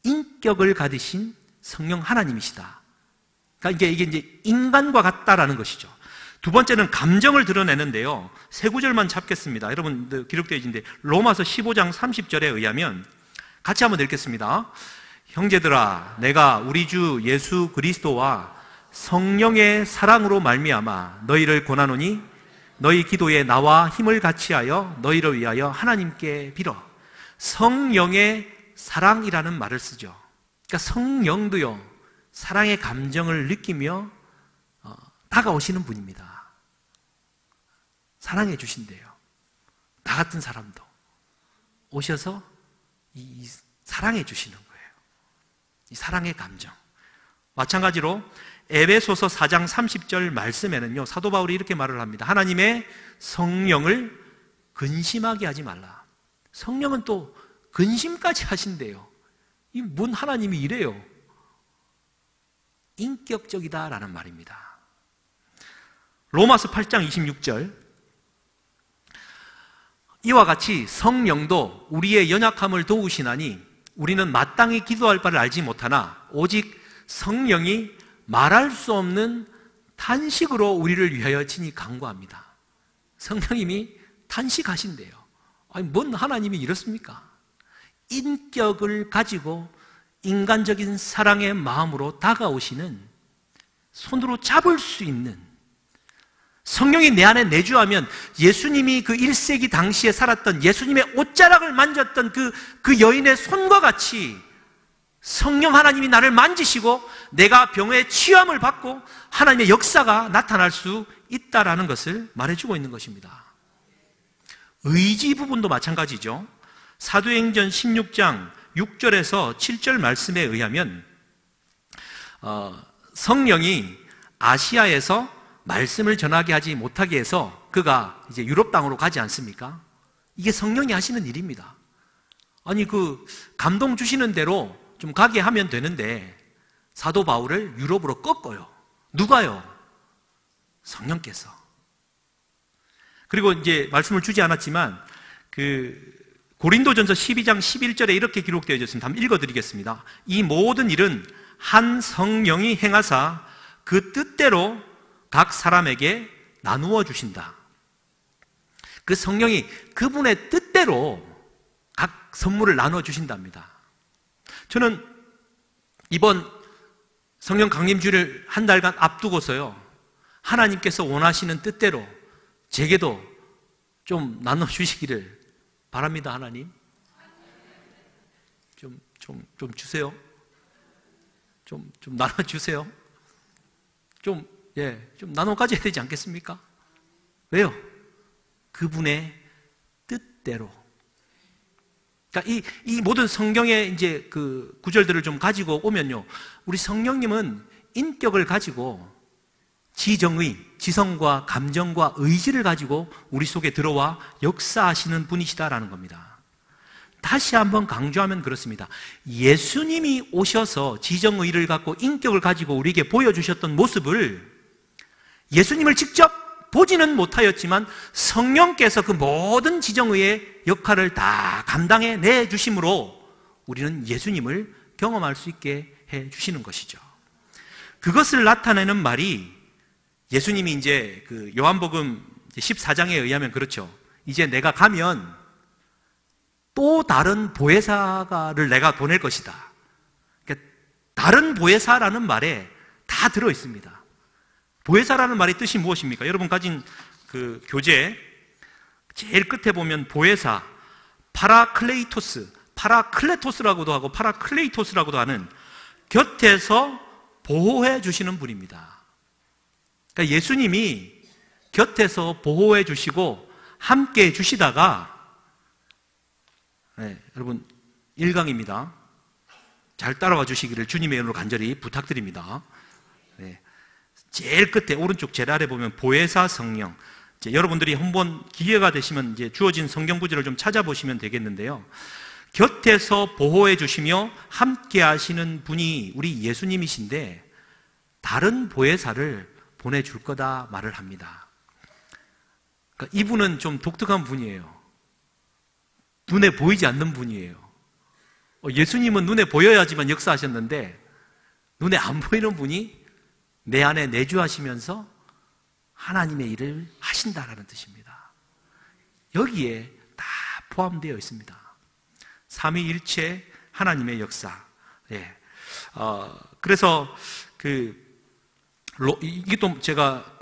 인격을 가지신 성령 하나님이시다. 그러니까 이게 이제 인간과 같다라는 것이죠. 두 번째는 감정을 드러내는데요, 세 구절만 잡겠습니다. 여러분 기록되어 있는데 로마서 15장 30절에 의하면 같이 한번 읽겠습니다. 형제들아, 내가 우리 주 예수 그리스도와 성령의 사랑으로 말미암아 너희를 권하노니 너희 기도에 나와 힘을 같이하여 너희를 위하여 하나님께 빌어. 성령의 사랑이라는 말을 쓰죠. 그러니까 성령도요, 사랑의 감정을 느끼며 다가오시는 분입니다. 사랑해 주신대요. 나 같은 사람도 오셔서 이 사랑해 주시는 거예요. 이 사랑의 감정. 마찬가지로 에베소서 4장 30절 말씀에는요, 사도 바울이 이렇게 말을 합니다. 하나님의 성령을 근심하게 하지 말라. 성령은 또 근심까지 하신대요. 이 뭔 하나님이 이래요? 인격적이다라는 말입니다. 로마서 8장 26절, 이와 같이 성령도 우리의 연약함을 도우시나니 우리는 마땅히 기도할 바를 알지 못하나 오직 성령이 말할 수 없는 탄식으로 우리를 위하여 친히 간구합니다. 성령님이 탄식하신대요. 아니, 뭔 하나님이 이렇습니까? 인격을 가지고 인간적인 사랑의 마음으로 다가오시는, 손으로 잡을 수 있는, 성령이 내 안에 내주하면 예수님이 그 1세기 당시에 살았던 예수님의 옷자락을 만졌던 그 여인의 손과 같이 성령 하나님이 나를 만지시고 내가 병의 치유함을 받고 하나님의 역사가 나타날 수 있다라는 것을 말해주고 있는 것입니다. 의지 부분도 마찬가지죠. 사도행전 16장 6절에서 7절 말씀에 의하면 성령이 아시아에서 말씀을 전하게 하지 못하게 해서 그가 이제 유럽 땅으로 가지 않습니까? 이게 성령이 하시는 일입니다. 아니, 그 감동 주시는 대로 좀 가게 하면 되는데 사도 바울을 유럽으로 꺾어요. 누가요? 성령께서. 그리고 이제 말씀을 주지 않았지만 고린도전서 12장 11절에 이렇게 기록되어 있습니다. 한번 읽어드리겠습니다. 이 모든 일은 한 성령이 행하사 그 뜻대로 각 사람에게 나누어 주신다. 그 성령이 그분의 뜻대로 각 선물을 나누어 주신답니다. 저는 이번 성령 강림주를 한 달간 앞두고서요, 하나님께서 원하시는 뜻대로 제게도 좀 나눠 주시기를 바랍니다. 하나님 좀 주세요. 좀 나눠 주세요. 좀 나눠 가져야 되지 않겠습니까? 왜요? 그분의 뜻대로. 그러니까 이 모든 성경의 이제 그 구절들을 좀 가지고 오면요, 우리 성령님은 인격을 가지고 지정의, 지성과 감정과 의지를 가지고 우리 속에 들어와 역사하시는 분이시다라는 겁니다. 다시 한번 강조하면 그렇습니다. 예수님이 오셔서 지정의를 갖고 인격을 가지고 우리에게 보여주셨던 모습을 예수님을 직접 보지는 못하였지만 성령께서 그 모든 지정의의 역할을 다 감당해 내주심으로 우리는 예수님을 경험할 수 있게 해주시는 것이죠. 그것을 나타내는 말이 예수님이 이제 그 요한복음 14장에 의하면 그렇죠. 이제 내가 가면 또 다른 보혜사를 내가 보낼 것이다. 그러니까 다른 보혜사라는 말에 다 들어 있습니다. 보혜사라는 말의 뜻이 무엇입니까? 여러분 가진 그 교재 제일 끝에 보면 보혜사, 파라클레토스라고도 하고 파라클레이토스라고도 하는 곁에서 보호해 주시는 분입니다. 그러니까 예수님이 곁에서 보호해 주시고 함께 해 주시다가 여러분 1강입니다. 잘 따라와 주시기를 주님의 이름으로 간절히 부탁드립니다. 제일 끝에 오른쪽 제일 아래 보면 보혜사 성령. 여러분들이 한번 기회가 되시면 이제 주어진 성경 구절을 좀 찾아보시면 되겠는데요. 곁에서 보호해 주시며 함께 하시는 분이 우리 예수님이신데 다른 보혜사를 보내줄 거다 말을 합니다. 그러니까 이분은 좀 독특한 분이에요. 눈에 보이지 않는 분이에요. 예수님은 눈에 보여야지만 역사하셨는데 눈에 안 보이는 분이 내 안에 내주하시면서 하나님의 일을 하신다라는 뜻입니다. 여기에 다 포함되어 있습니다. 삼위일체 하나님의 역사. 그래서 이게 또 제가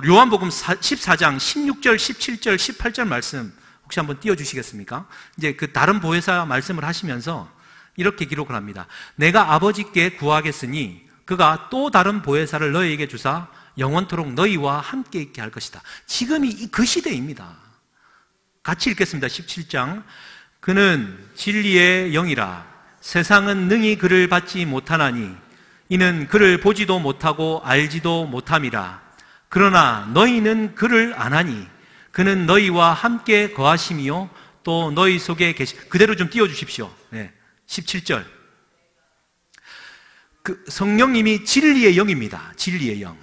요한복음 14장 16절, 17절, 18절 말씀 혹시 한번 띄워주시겠습니까? 이제 그 다른 보혜사 말씀을 하시면서 이렇게 기록을 합니다. 내가 아버지께 구하겠으니 그가 또 다른 보혜사를 너희에게 주사 영원토록 너희와 함께 있게 할 것이다. 지금이 그 시대입니다. 같이 읽겠습니다. 17장. 그는 진리의 영이라. 세상은 능히 그를 받지 못하나니 이는 그를 보지도 못하고 알지도 못함이라. 그러나 너희는 그를 아나니 그는 너희와 함께 거하심이요 또 너희 속에 그대로 좀 띄워주십시오. 17절. 그 성령님이 진리의 영입니다. 진리의 영.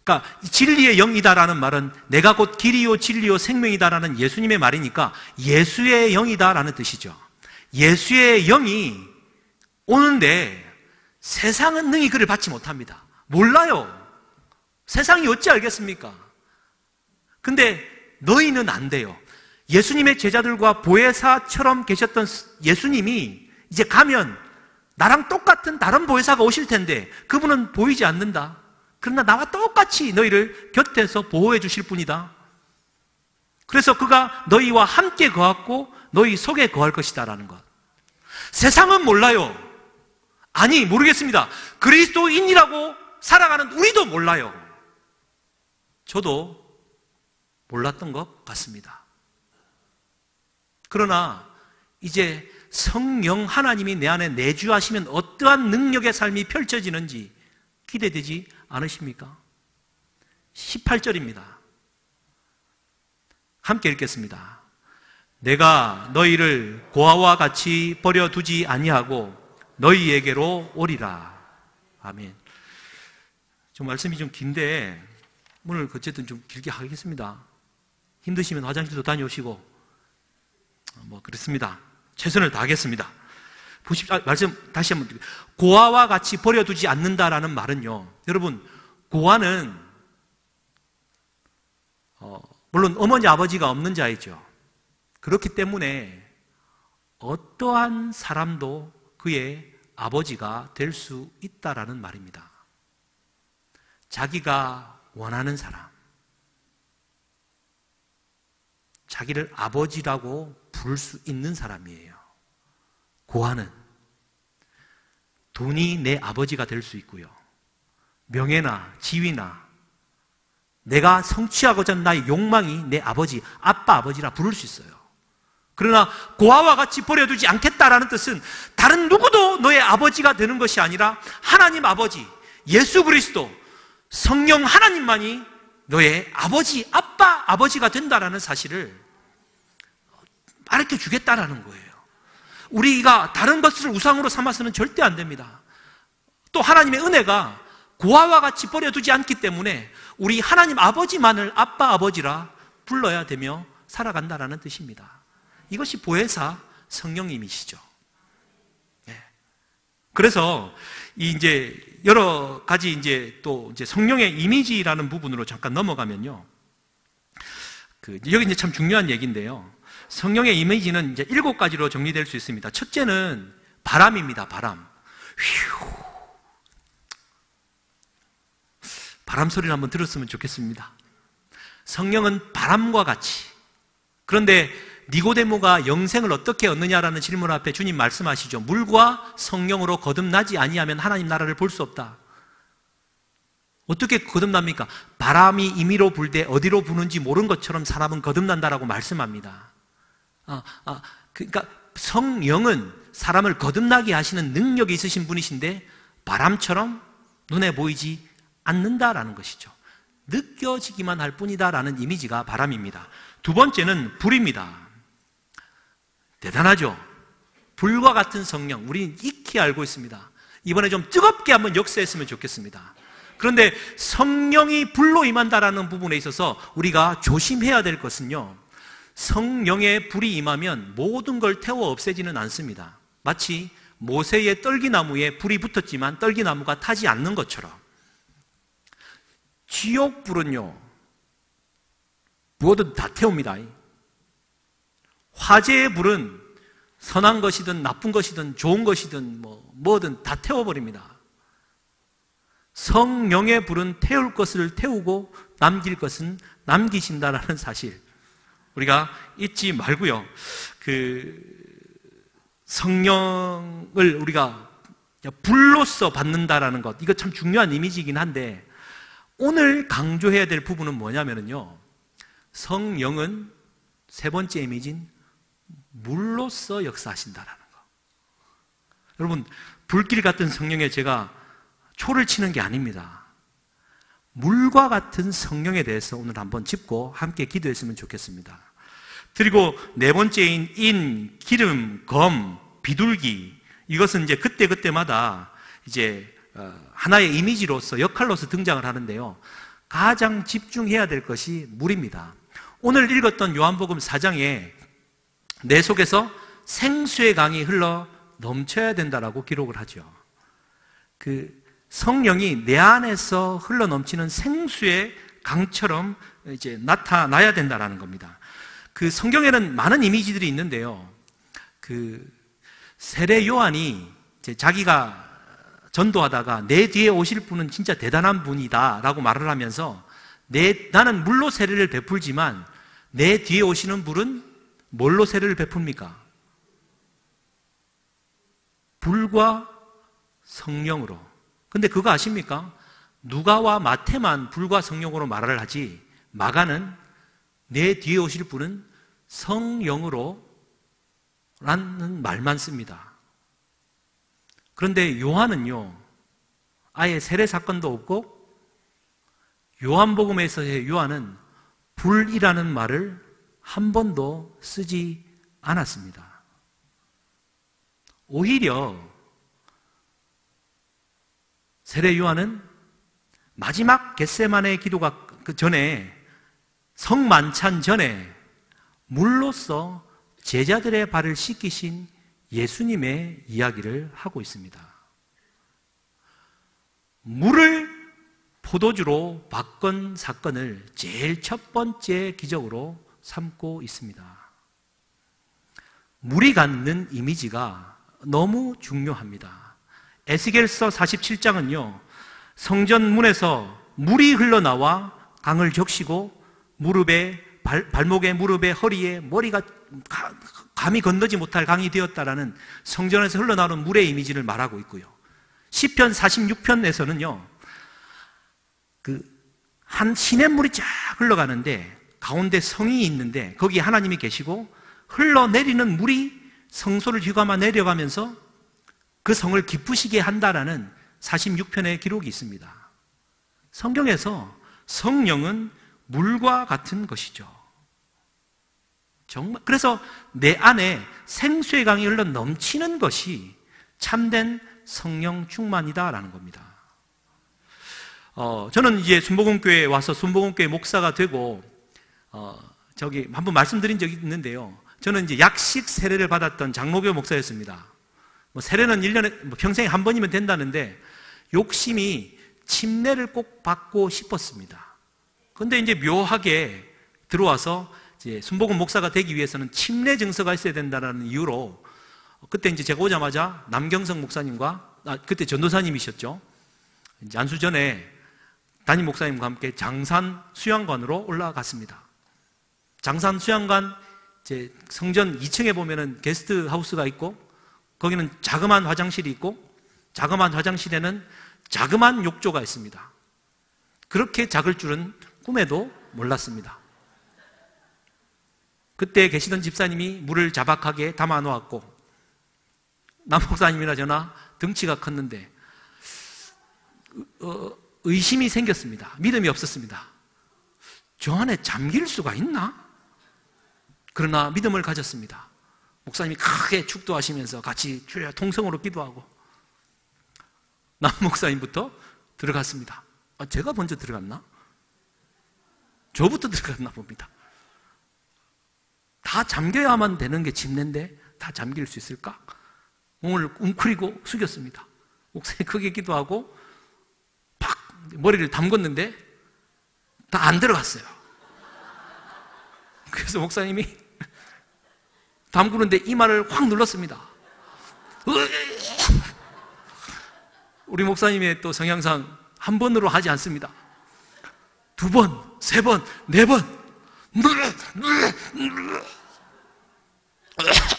그러니까 진리의 영이다라는 말은 내가 곧 길이요 진리요 생명이다라는 예수님의 말이니까 예수의 영이다라는 뜻이죠. 예수의 영이 오는데 세상은 능히 그를 받지 못합니다. 몰라요. 세상이 어찌 알겠습니까? 근데 너희는 안 돼요. 예수님의 제자들과 보혜사처럼 계셨던 예수님이 이제 가면 나랑 똑같은 다른 보혜사가 오실 텐데 그분은 보이지 않는다. 그러나 나와 똑같이 너희를 곁에서 보호해 주실 분이다. 그래서 그가 너희와 함께 거하고 너희 속에 거할 것이다 라는 것. 세상은 몰라요. 아니 모르겠습니다. 그리스도인이라고 살아가는 우리도 몰라요. 저도 몰랐던 것 같습니다. 그러나 이제 성령 하나님이 내 안에 내주하시면 어떠한 능력의 삶이 펼쳐지는지 기대되지 않으십니까? 18절입니다. 함께 읽겠습니다. 내가 너희를 고아와 같이 버려두지 아니하고 너희에게로 오리라. 아멘. 좀 말씀이 좀 긴데 오늘 어쨌든 좀 길게 하겠습니다. 힘드시면 화장실도 다녀오시고 뭐 그렇습니다. 최선을 다하겠습니다. 보십시오. 말씀 다시 한번 드릴게요. 고아와 같이 버려두지 않는다라는 말은요, 여러분 고아는 물론 어머니 아버지가 없는 자이죠. 그렇기 때문에 어떠한 사람도 그의 아버지가 될 수 있다라는 말입니다. 자기가 원하는 사람, 자기를 아버지라고 부를 수 있는 사람이에요. 고아는 돈이 내 아버지가 될 수 있고요, 명예나 지위나 내가 성취하고자 하는 나의 욕망이 내 아버지, 아빠, 아버지라 부를 수 있어요. 그러나 고아와 같이 버려두지 않겠다라는 뜻은 다른 누구도 너의 아버지가 되는 것이 아니라 하나님 아버지, 예수 그리스도, 성령 하나님만이 너의 아버지, 아빠, 아버지가 된다라는 사실을 가르쳐 주겠다라는 거예요. 우리가 다른 것을 우상으로 삼아서는 절대 안 됩니다. 또 하나님의 은혜가 고아와 같이 버려두지 않기 때문에 우리 하나님 아버지만을 아빠 아버지라 불러야 되며 살아간다라는 뜻입니다. 이것이 보혜사 성령님이시죠. 네. 그래서 이제 여러 가지 또 성령의 이미지라는 부분으로 잠깐 넘어가면요. 여기 이제 참 중요한 얘기인데요. 성령의 이미지는 이제 7가지로 정리될 수 있습니다. 첫째는 바람입니다. 바람. 휴. 바람 소리를 한번 들었으면 좋겠습니다. 성령은 바람과 같이. 그런데 니고데모가 영생을 어떻게 얻느냐라는 질문 앞에 주님 말씀하시죠. 물과 성령으로 거듭나지 아니하면 하나님 나라를 볼 수 없다. 어떻게 거듭납니까? 바람이 임의로 불 때 어디로 부는지 모르는 것처럼 사람은 거듭난다라고 말씀합니다. 그러니까 성령은 사람을 거듭나게 하시는 능력이 있으신 분이신데 바람처럼 눈에 보이지 않는다라는 것이죠. 느껴지기만 할 뿐이다라는 이미지가 바람입니다. 두 번째는 불입니다. 대단하죠? 불과 같은 성령, 우리는 익히 알고 있습니다. 이번에 좀 뜨겁게 한번 역사했으면 좋겠습니다. 그런데 성령이 불로 임한다라는 부분에 있어서 우리가 조심해야 될 것은요, 성령의 불이 임하면 모든 걸 태워 없애지는 않습니다. 마치 모세의 떨기나무에 불이 붙었지만 떨기나무가 타지 않는 것처럼 지옥불은요, 뭐든 다 태웁니다. 화재의 불은 선한 것이든 나쁜 것이든 좋은 것이든 뭐든 다 태워버립니다. 성령의 불은 태울 것을 태우고 남길 것은 남기신다라는 사실 우리가 잊지 말고요. 성령을 우리가 불로서 받는다라는 것, 이거 참 중요한 이미지이긴 한데 오늘 강조해야 될 부분은 뭐냐면요, 성령은 세 번째 이미지인 물로서 역사하신다라는 거. 여러분, 불길 같은 성령에 제가 초를 치는 게 아닙니다. 물과 같은 성령에 대해서 오늘 한번 짚고 함께 기도했으면 좋겠습니다. 그리고 네 번째인 인, 기름, 검, 비둘기, 이것은 이제 그때마다 이제 하나의 이미지로서 역할로서 등장을 하는데요. 가장 집중해야 될 것이 물입니다. 오늘 읽었던 요한복음 4장에 내 속에서 생수의 강이 흘러 넘쳐야 된다라고 기록을 하죠. 성령이 내 안에서 흘러 넘치는 생수의 강처럼 이제 나타나야 된다라는 겁니다. 성경에는 많은 이미지들이 있는데요. 세례 요한이 이제 자기가 전도하다가 내 뒤에 오실 분은 진짜 대단한 분이다 라고 말을 하면서 나는 물로 세례를 베풀지만 내 뒤에 오시는 분은 뭘로 세례를 베풉니까? 불과 성령으로. 근데 그거 아십니까? 누가와 마태만 불과 성령으로 말을 하지 마가는 내 뒤에 오실 분은 성령으로 라는 말만 씁니다. 그런데 요한은요, 아예 세례 사건도 없고 요한복음에서의 요한은 불이라는 말을 한 번도 쓰지 않았습니다. 오히려 세례 요한은 마지막 겟세마네 기도가 전에, 성만찬 전에 물로써 제자들의 발을 씻기신 예수님의 이야기를 하고 있습니다. 물을 포도주로 바꾼 사건을 제일 첫 번째 기적으로 삼고 있습니다. 물이 갖는 이미지가 너무 중요합니다. 에스겔서 47장은요, 성전 문에서 물이 흘러나와 강을 적시고 무릎에, 발목에, 무릎에, 허리에, 머리가 감히 건너지 못할 강이 되었다라는 성전에서 흘러나오는 물의 이미지를 말하고 있고요. 시편 46편에서는요, 한 시냇물이 쫙 흘러가는데 가운데 성이 있는데 거기에 하나님이 계시고 흘러내리는 물이 성소를 휘감아 내려가면서 그 성을 기쁘시게 한다라는 46편의 기록이 있습니다. 성경에서 성령은 물과 같은 것이죠. 정말, 그래서 내 안에 생수의 강이 흘러 넘치는 것이 참된 성령 충만이다라는 겁니다. 저는 이제 순복음교회에 와서 순복음교회 목사가 되고, 한번 말씀드린 적이 있는데요. 저는 이제 약식 세례를 받았던 장로교 목사였습니다. 세례는 1년에, 평생에 한 번이면 된다는데, 욕심이 침례를 꼭 받고 싶었습니다. 근데 이제 묘하게 들어와서 이제 순복음 목사가 되기 위해서는 침례 증서가 있어야 된다는 이유로, 그때 이제 제가 오자마자 남경성 목사님과, 그때 전도사님이셨죠. 이제 안수 전에 담임 목사님과 함께 장산 수양관으로 올라갔습니다. 장산 수양관, 이제 성전 2층에 보면은 게스트 하우스가 있고, 거기는 자그마한 화장실이 있고, 자그마한 화장실에는 자그마한 욕조가 있습니다. 그렇게 작을 줄은 꿈에도 몰랐습니다. 그때 계시던 집사님이 물을 자박하게 담아 놓았고, 남 목사님이나 저나 덩치가 컸는데 의심이 생겼습니다. 믿음이 없었습니다. 저 안에 잠길 수가 있나? 그러나 믿음을 가졌습니다. 목사님이 크게 축도하시면서 같이 주여 통성으로 기도하고, 남 목사님부터 들어갔습니다. 제가 먼저 들어갔나? 저부터 들어갔나 봅니다. 다 잠겨야만 되는 게 침례인데 다 잠길 수 있을까? 몸을 웅크리고 숙였습니다. 목사님이 크게 기도하고 팍 머리를 담궜는데 다 안 들어갔어요. 그래서 목사님이 담그는데 이마를 확 눌렀습니다. 우리 목사님의 또 성향상 한 번으로 하지 않습니다. 2번, 3번, 4번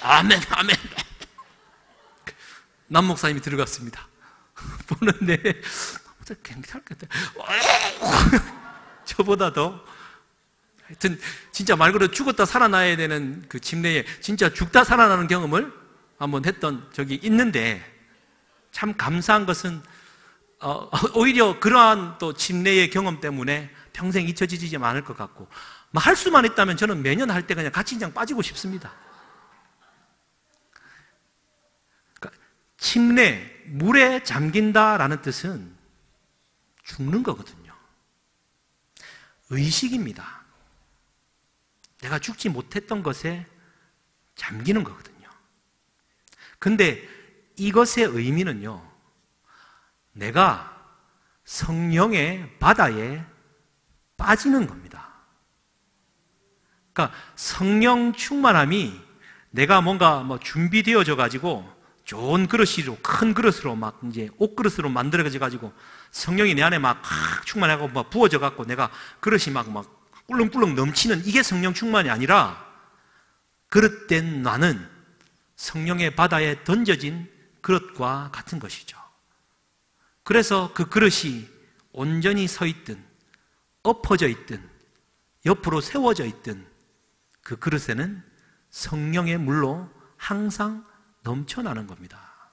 아멘, 아멘. 남 목사님이 들어갔습니다. 보는데 괜찮을 것 같아요. 저보다 더, 하여튼 진짜 말 그대로 죽었다 살아나야 되는 그 침례에 진짜 죽다 살아나는 경험을 한번 했던 적이 있는데, 참 감사한 것은 오히려 그러한 또 침례의 경험 때문에 평생 잊혀지지 않을 것 같고, 할 수만 있다면 저는 매년 할 때 그냥 같이 그냥 빠지고 싶습니다. 그러니까 침례, 물에 잠긴다라는 뜻은 죽는 거거든요. 의식입니다. 내가 죽지 못했던 것에 잠기는 거거든요. 근데 이것의 의미는요, 내가 성령의 바다에 빠지는 겁니다. 그러니까 성령 충만함이 내가 뭔가 준비되어져 가지고 좋은 그릇으로, 큰 그릇으로 막 이제 옷그릇으로 만들어져 가지고 성령이 내 안에 막 충만하고 막 부어져 갖고 내가 그릇이 막 꿀렁꿀렁 넘치는, 이게 성령 충만이 아니라, 그릇된 나는 성령의 바다에 던져진 그릇과 같은 것이죠. 그래서 그 그릇이 온전히 서 있든 엎어져 있든 옆으로 세워져 있든 그 그릇에는 성령의 물로 항상 넘쳐나는 겁니다.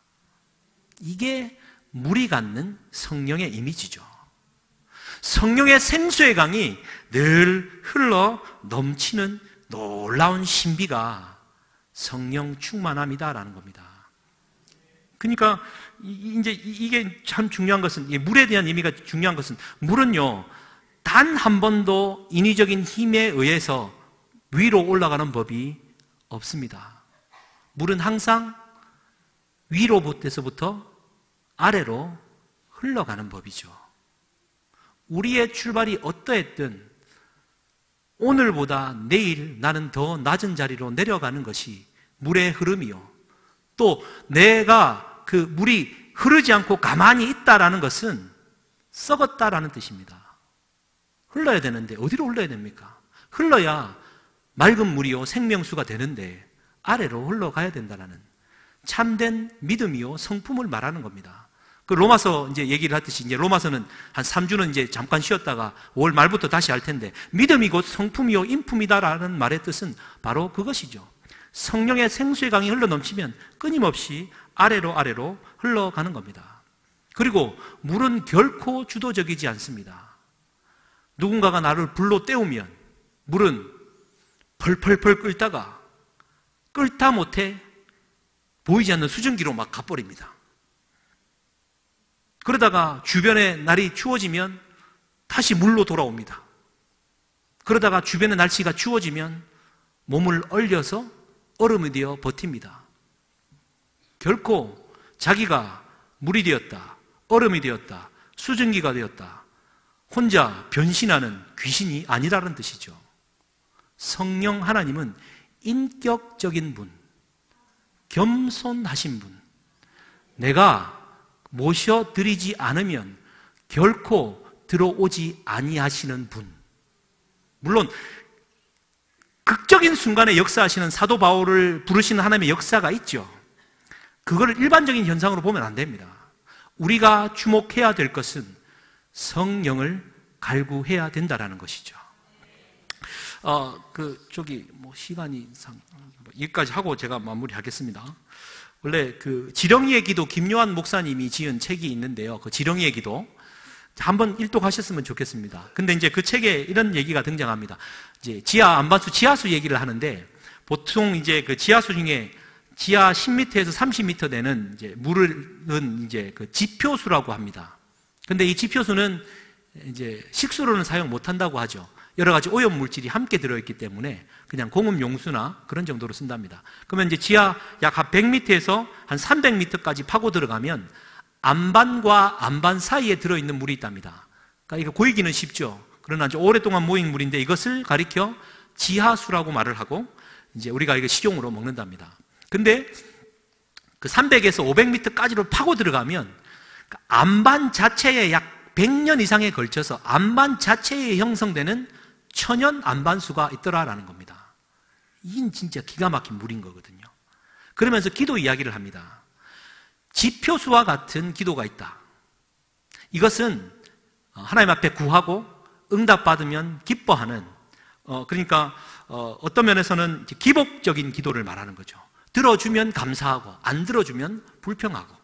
이게 물이 갖는 성령의 이미지죠. 성령의 생수의 강이 늘 흘러 넘치는 놀라운 신비가 성령 충만함이다라는 겁니다. 그러니까 이제 이게 참 중요한 것은, 물에 대한 의미가 중요한 것은, 물은요 단 한 번도 인위적인 힘에 의해서 위로 올라가는 법이 없습니다. 물은 항상 위로부터서부터 아래로 흘러가는 법이죠. 우리의 출발이 어떠했든 오늘보다 내일 나는 더 낮은 자리로 내려가는 것이 물의 흐름이요, 또 내가 그 물이 흐르지 않고 가만히 있다라는 것은 썩었다라는 뜻입니다. 흘러야 되는데 어디로 흘러야 됩니까? 흘러야 맑은 물이요 생명수가 되는데 아래로 흘러가야 된다라는 참된 믿음이요 성품을 말하는 겁니다. 그 로마서 이제 얘기를 하듯이, 이제 로마서는 한 3주는 이제 잠깐 쉬었다가 5월 말부터 다시 할 텐데, 믿음이 곧 성품이요 인품이다라는 말의 뜻은 바로 그것이죠. 성령의 생수의 강이 흘러 넘치면 끊임없이 아래로 흘러가는 겁니다. 그리고 물은 결코 주도적이지 않습니다. 누군가가 나를 불로 때우면 물은 펄펄펄 끓다가 끓다 못해 보이지 않는 수증기로 막 가버립니다. 그러다가 주변에 날이 추워지면 다시 물로 돌아옵니다. 그러다가 주변의 날씨가 추워지면 몸을 얼려서 얼음이 되어 버팁니다. 결코 자기가 물이 되었다, 얼음이 되었다, 수증기가 되었다, 혼자 변신하는 귀신이 아니라는 뜻이죠. 성령 하나님은 인격적인 분, 겸손하신 분, 내가 모셔드리지 않으면 결코 들어오지 아니하시는 분. 물론 극적인 순간에 역사하시는 사도 바울을 부르시는 하나님의 역사가 있죠. 그거를 일반적인 현상으로 보면 안 됩니다. 우리가 주목해야 될 것은 성령을 갈구해야 된다라는 것이죠. 시간이 여기까지 하고 제가 마무리하겠습니다. 원래 그 지렁이의 기도, 김요한 목사님이 지은 책이 있는데요. 그 지렁이의 기도 한번 일독하셨으면 좋겠습니다. 근데 이제 그 책에 이런 얘기가 등장합니다. 이제 지하 안반수, 지하수 얘기를 하는데, 보통 이제 그 지하수 중에 지하 10m에서 30m 되는 이제 물은 이제 그 지표수라고 합니다. 근데 이 지표수는 이제 식수로는 사용 못 한다고 하죠. 여러 가지 오염 물질이 함께 들어있기 때문에 그냥 공업 용수나 그런 정도로 쓴답니다. 그러면 이제 지하 약 100m에서 한 300m까지 파고 들어가면 안반과 안반 사이에 들어있는 물이 있답니다. 그러니까 이거 고이기는 쉽죠. 그러나 이제 오랫동안 모인 물인데 이것을 가리켜 지하수라고 말을 하고 이제 우리가 이거 식용으로 먹는답니다. 근데 그 300에서 500m까지로 파고 들어가면 안반 자체에 약 100년 이상에 걸쳐서 안반 자체에 형성되는 천연 안반수가 있더라라는 겁니다. 이건 진짜 기가 막힌 물인 거거든요. 그러면서 기도 이야기를 합니다. 지표수와 같은 기도가 있다. 이것은 하나님 앞에 구하고 응답받으면 기뻐하는, 그러니까 어떤 면에서는 기복적인 기도를 말하는 거죠. 들어주면 감사하고 안 들어주면 불평하고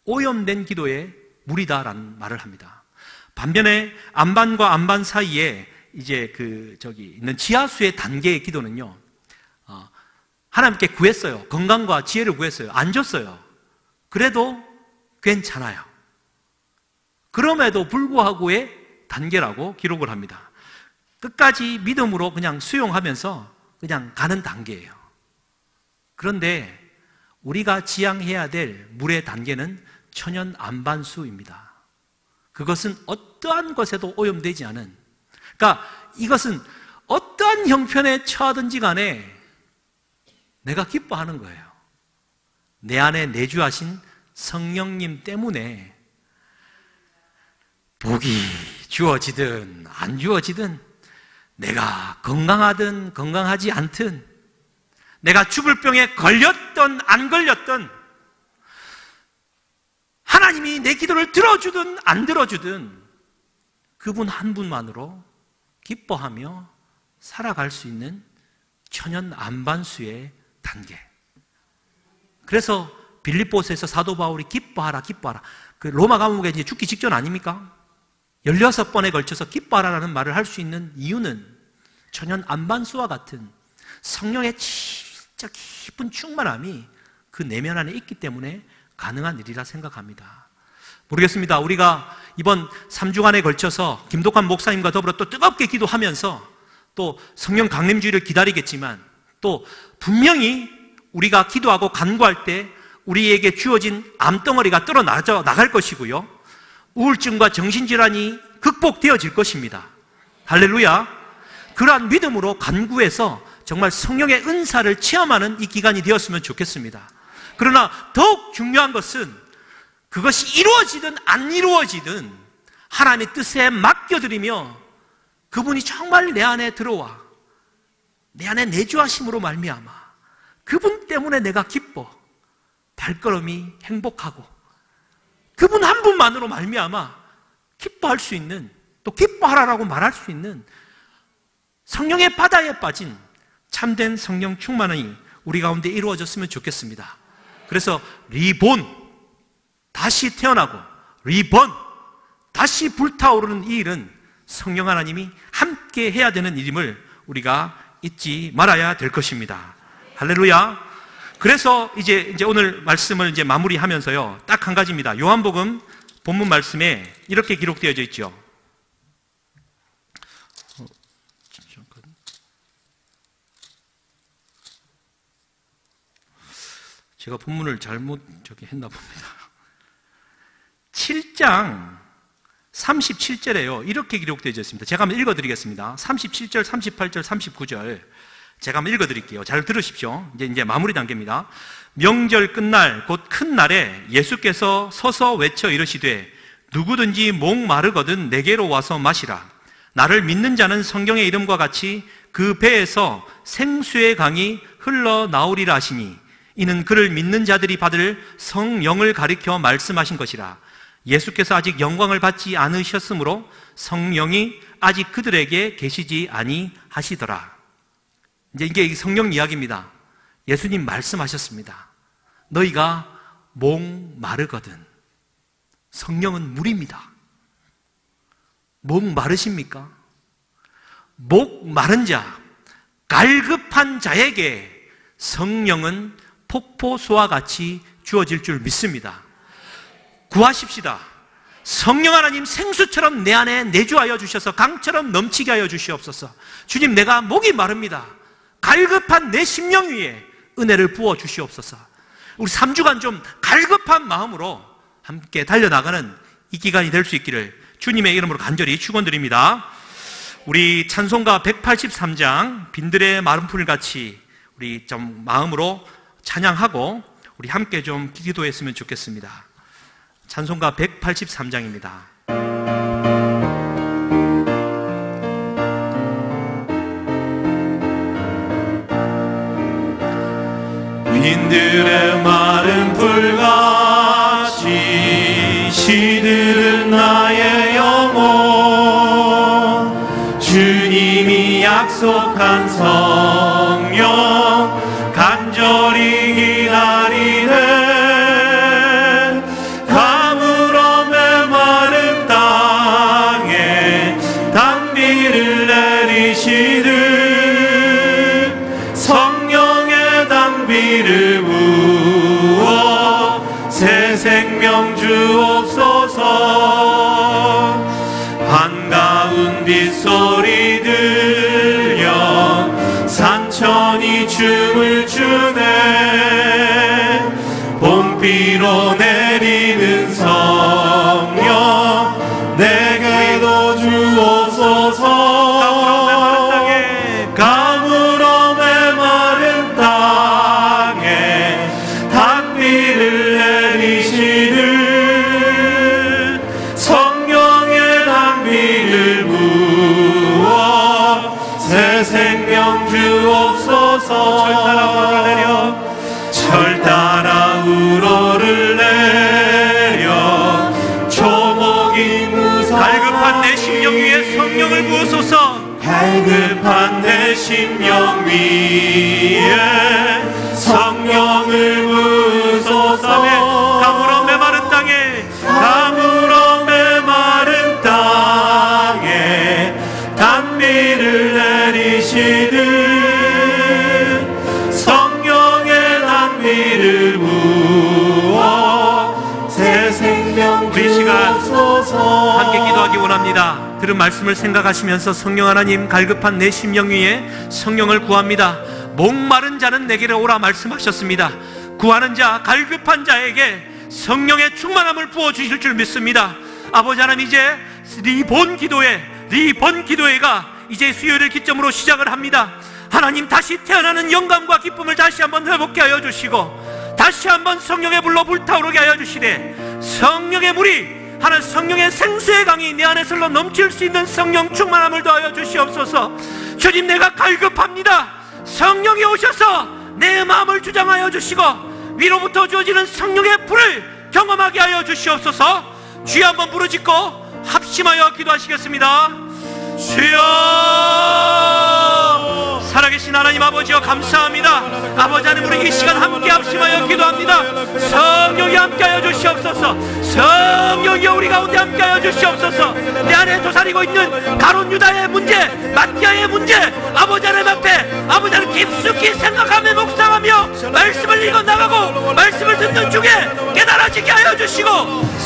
오염된 기도에 무리다라는 말을 합니다. 반면에 안반과 안반 사이에 이제 있는 지하수의 단계의 기도는요, 하나님께 구했어요. 건강과 지혜를 구했어요. 안 줬어요. 그래도 괜찮아요. 그럼에도 불구하고의 단계라고 기록을 합니다. 끝까지 믿음으로 그냥 수용하면서 그냥 가는 단계예요. 그런데 우리가 지향해야 될 물의 단계는 천연 안반수입니다. 그것은 어떠한 것에도 오염되지 않은, 그러니까 이것은 어떠한 형편에 처하든지 간에 내가 기뻐하는 거예요. 내 안에 내주하신 성령님 때문에 복이 주어지든 안 주어지든, 내가 건강하든 건강하지 않든, 내가 죽을 병에 걸렸든 안 걸렸든, 하나님이 내 기도를 들어주든 안 들어주든 그분 한 분만으로 기뻐하며 살아갈 수 있는 천연 안반수의 단계. 그래서 빌립보서에서 사도 바울이 기뻐하라, 기뻐하라. 그 로마 감옥에 이제 죽기 직전 아닙니까? 16번에 걸쳐서 기뻐하라라는 말을 할 수 있는 이유는 천연 안반수와 같은 성령의 진짜 깊은 충만함이 그 내면 안에 있기 때문에 가능한 일이라 생각합니다. 모르겠습니다. 우리가 이번 3주간에 걸쳐서 김독환 목사님과 더불어 또 뜨겁게 기도하면서 또 성령 강림주의를 기다리겠지만, 또 분명히 우리가 기도하고 간구할 때 우리에게 주어진 암덩어리가 떨어 나갈 것이고요, 우울증과 정신질환이 극복되어질 것입니다. 할렐루야. 그러한 믿음으로 간구해서 정말 성령의 은사를 체험하는 이 기간이 되었으면 좋겠습니다. 그러나 더욱 중요한 것은 그것이 이루어지든 안 이루어지든 하나님의 뜻에 맡겨드리며 그분이 정말 내 안에 들어와 내 안에 내주하심으로 말미암아 그분 때문에 내가 기뻐, 발걸음이 행복하고 그분 한 분만으로 말미암아 기뻐할 수 있는, 또 기뻐하라라고 말할 수 있는 성령의 바다에 빠진 참된 성령 충만이 우리 가운데 이루어졌으면 좋겠습니다. 그래서 리본, 다시 태어나고 리본, 다시 불타오르는 이 일은 성령 하나님이 함께 해야 되는 일임을 우리가 잊지 말아야 될 것입니다. 할렐루야. 그래서 이제 오늘 말씀을 이제 마무리하면서요, 딱 한 가지입니다. 요한복음 본문 말씀에 이렇게 기록되어져 있죠. 제가 본문을 잘못 했나 봅니다. 7장 37절에요. 이렇게 기록되어 있습니다. 제가 한번 읽어드리겠습니다. 37절, 38절, 39절. 제가 한번 읽어드릴게요. 잘 들으십시오. 이제 마무리 단계입니다. 명절 끝날 곧 큰 날에 예수께서 서서 외쳐 이르시되 누구든지 목 마르거든 내게로 와서 마시라. 나를 믿는 자는 성경의 이름과 같이 그 배에서 생수의 강이 흘러나오리라 하시니 이는 그를 믿는 자들이 받을 성령을 가리켜 말씀하신 것이라. 예수께서 아직 영광을 받지 않으셨으므로 성령이 아직 그들에게 계시지 아니하시더라. 이제 이게 성령 이야기입니다. 예수님 말씀하셨습니다. 너희가 목 마르거든. 성령은 물입니다. 목 마르십니까? 목 마른 자, 갈급한 자에게 성령은 폭포수와 같이 주어질 줄 믿습니다. 구하십시다. 성령 하나님 생수처럼 내 안에 내주하여 주셔서 강처럼 넘치게 하여 주시옵소서. 주님, 내가 목이 마릅니다. 갈급한 내 심령 위에 은혜를 부어 주시옵소서. 우리 3주간 좀 갈급한 마음으로 함께 달려나가는 이 기간이 될 수 있기를 주님의 이름으로 간절히 축원드립니다. 우리 찬송가 183장 빈들의 마른 풀같이 우리 좀 마음으로 찬양하고 우리 함께 좀 기도했으면 좋겠습니다. 찬송가 183장입니다. 빈들의 마른 풀같이 시들은 나의 영혼 주님이 약속한 성령 간절히 기다리네 가물어 메마른 땅에 단비를 내리시듯 성령의 단비를 부어 새 생명 주옵소서. 한가운 빗소리 들려 산천이 춤을 추네 봄비로 내리는 성령 내게도 주옵소서. 가물어 메마른 땅에 단비를 내리시듯 성령의 단비를 부어 새 생명 주옵소서. 철 따라 우러를 내려 초목이 무서워 갈급한 내 심령 위에 성령을 부으소서. 갈급한 내 심령 위에 성령을 부으소서. 가물어 메마른 땅에 가물어 메마른 땅에 단비를 내리시듯 성령의 단비를 부어 새 생명 우리 시간 주옵소서. 함께 기도하기 원합니다. 들은 말씀을 생각하시면서 성령 하나님 갈급한 내 심령 위에 성령을 구합니다. 목마른 자는 내게로 오라 말씀하셨습니다. 구하는 자 갈급한 자에게 성령의 충만함을 부어주실 줄 믿습니다. 아버지 하나님, 이제 리본 기도회가 이제 수요일을 기점으로 시작을 합니다. 하나님, 다시 태어나는 영감과 기쁨을 다시 한번 회복케 하여 주시고 다시 한번 성령의 불로 불타오르게 하여 주시되 성령의 물이 하나님 성령의 생수의 강이 내 안에 슬러 넘칠 수 있는 성령 충만함을 더하여 주시옵소서. 주님, 내가 갈급합니다. 성령이 오셔서 내 마음을 주장하여 주시고 위로부터 주어지는 성령의 불을 경험하게 하여 주시옵소서. 주여 한번 부르짖고 합심하여 기도하시겠습니다. 주여, 살아계신 하나님 아버지여 감사합니다. 아버지 하나님, 우리 이 시간 함께 합심하여 기도합니다. 성령이 함께하여 주시옵소서. 성령이 우리 가운데 함께하여 주시옵소서. 내 안에 도사리고 있는 가룟 유다의 문제, 마티아의 문제, 아버지 하나님 앞에 아버지 하나님 깊숙이 생각하며 묵상하며 말씀을 읽어나가고 말씀을 듣는 중에 깨달아지게 하여 주시고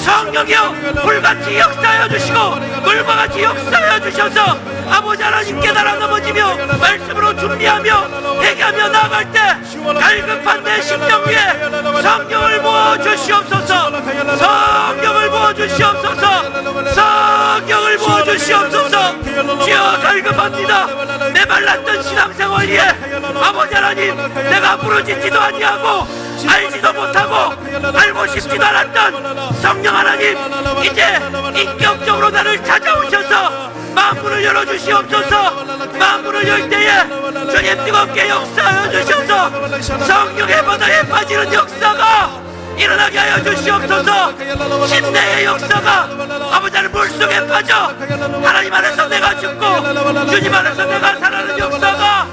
성령이여 불같이 역사하여 주시고 물과 같이 역사하여 주셔서 아버지 하나님 깨달아 넘어지며 말씀으로 준비하며 회개하며 나아갈 때 갈급한 내 심령 위에 성령을 부어주시옵소서. 성령을 부어주시옵소서. 성령을 부어주시옵소서. 주여 갈급합니다. 내 말랐던 신앙생활 위에 아버지 하나님 내가 부르짖지도 아니하고 알지도 못하고 알고 싶지도 않았던 성령 하나님 이제 인격적으로 나를 찾아오셔서 마음문을 열어주시옵소서. 마음문을 열 때에 주님 뜨겁게 역사하여 주셔서 성령의 바다에 빠지는 역사가 일어나게 하여 주시옵소서. 신내의 역사가 아버지 하나님 물속에 빠져 하나님 안에서 내가 죽고 주님 안에서 내가 살아가는 역사가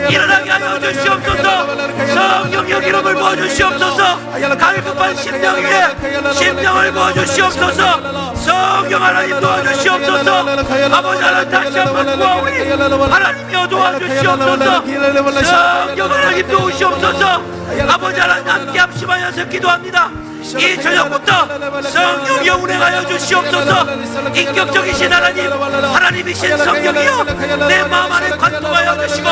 일어나게 하여 주시옵소서. 성령의 기름을 부어주시옵소서. 갈급한 심령 위에 심령을 부어주시옵소서. 성령 하나님 도와주시옵소서. 아버지 하나님 다시 한번 구하오니 하나님이여 도와주시옵소서. 성령 하나님 도우시옵소서. 아버지 하나님 함께 합심하여서 기도합니다. 이 저녁부터 성령이여 운행하여 주시옵소서. 인격적이신 하나님, 하나님이신 성령이여 내 마음 안에 관통하여 주시고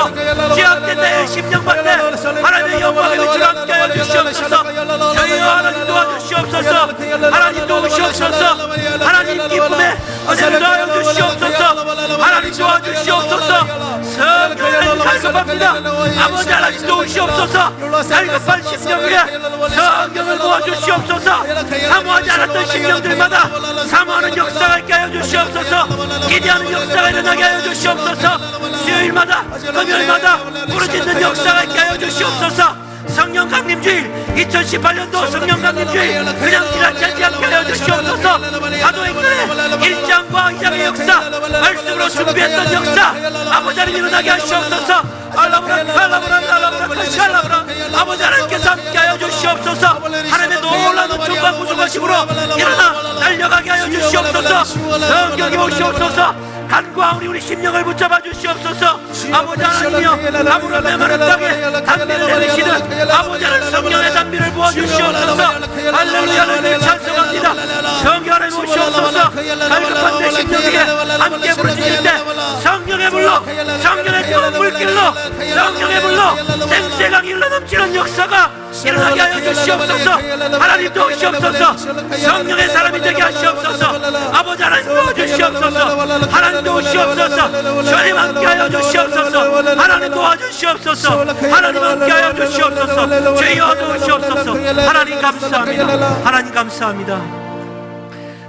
죄악된 내 심령 밖에 하나님의 영광의 빛을 함께 하여 주시옵소서. 저희여 하나님 도와주시옵소서. 하나님 도우시옵소서. 하나님 기쁨에 은혜를 더하여 주시옵소서. 하나님 도와주시옵소서. 성령을 갈급합니다. 아버지 하나님 도우시옵소서. 갈급한 심령 위에 성령을 도와주시옵소서. 사모하지 않았던 심령들마다 사모하는 역사가 있게 하여 주시옵소서. 기대하는 역사가 일어나게 하여 주시옵소서. 수요일마다 금요일마다 부르짖는 역사가 있게 하여 주시옵소서. 성령 강림주일 2018년도 성령 강림주일 그냥 지나치지 않게 하여 주시옵소서. 사도행전의 1장과 2장의 역사 말씀으로 준비했던 역사 아버지 하나님 일어나게 하시옵소서. 아버지 하나님께서 함께하여 주시옵소서. 하나님의 놀라운 총과 구속하심으로 일어나 달려가게 하여 주시옵소서. 성령이 오시옵소서. 간구하오니 우리 심령을 붙잡아 주시옵소서. 아버지 하나님이여 아무런 메마른 땅에 단비를 내리시는 아버지 하나님 성령의 단비를 부어주시옵소서. 할렐루야 하나님을 찬송합니다. 성령 하나님 오시옵소서. 갈급한 내 심령 위에 함께 부르짖을 때 성령의 불로 성령의 뜨거운 물길로 성령의 불로 생생하게 흘러넘치는 역사가 일어나게 하여 주시옵소서. 하나님 도우시옵소서. 성령의 사람이 되게 하시옵소서. 아버지 하나님 도와주시옵소서. 하나님 도우시옵소서. 주님 함께 하여 주시옵소서. 하나님 도와주시옵소서. 하나님 함께 하여 주시옵소서. 주여 도우시옵소서. 하나님 감사합니다. 하나님 감사합니다.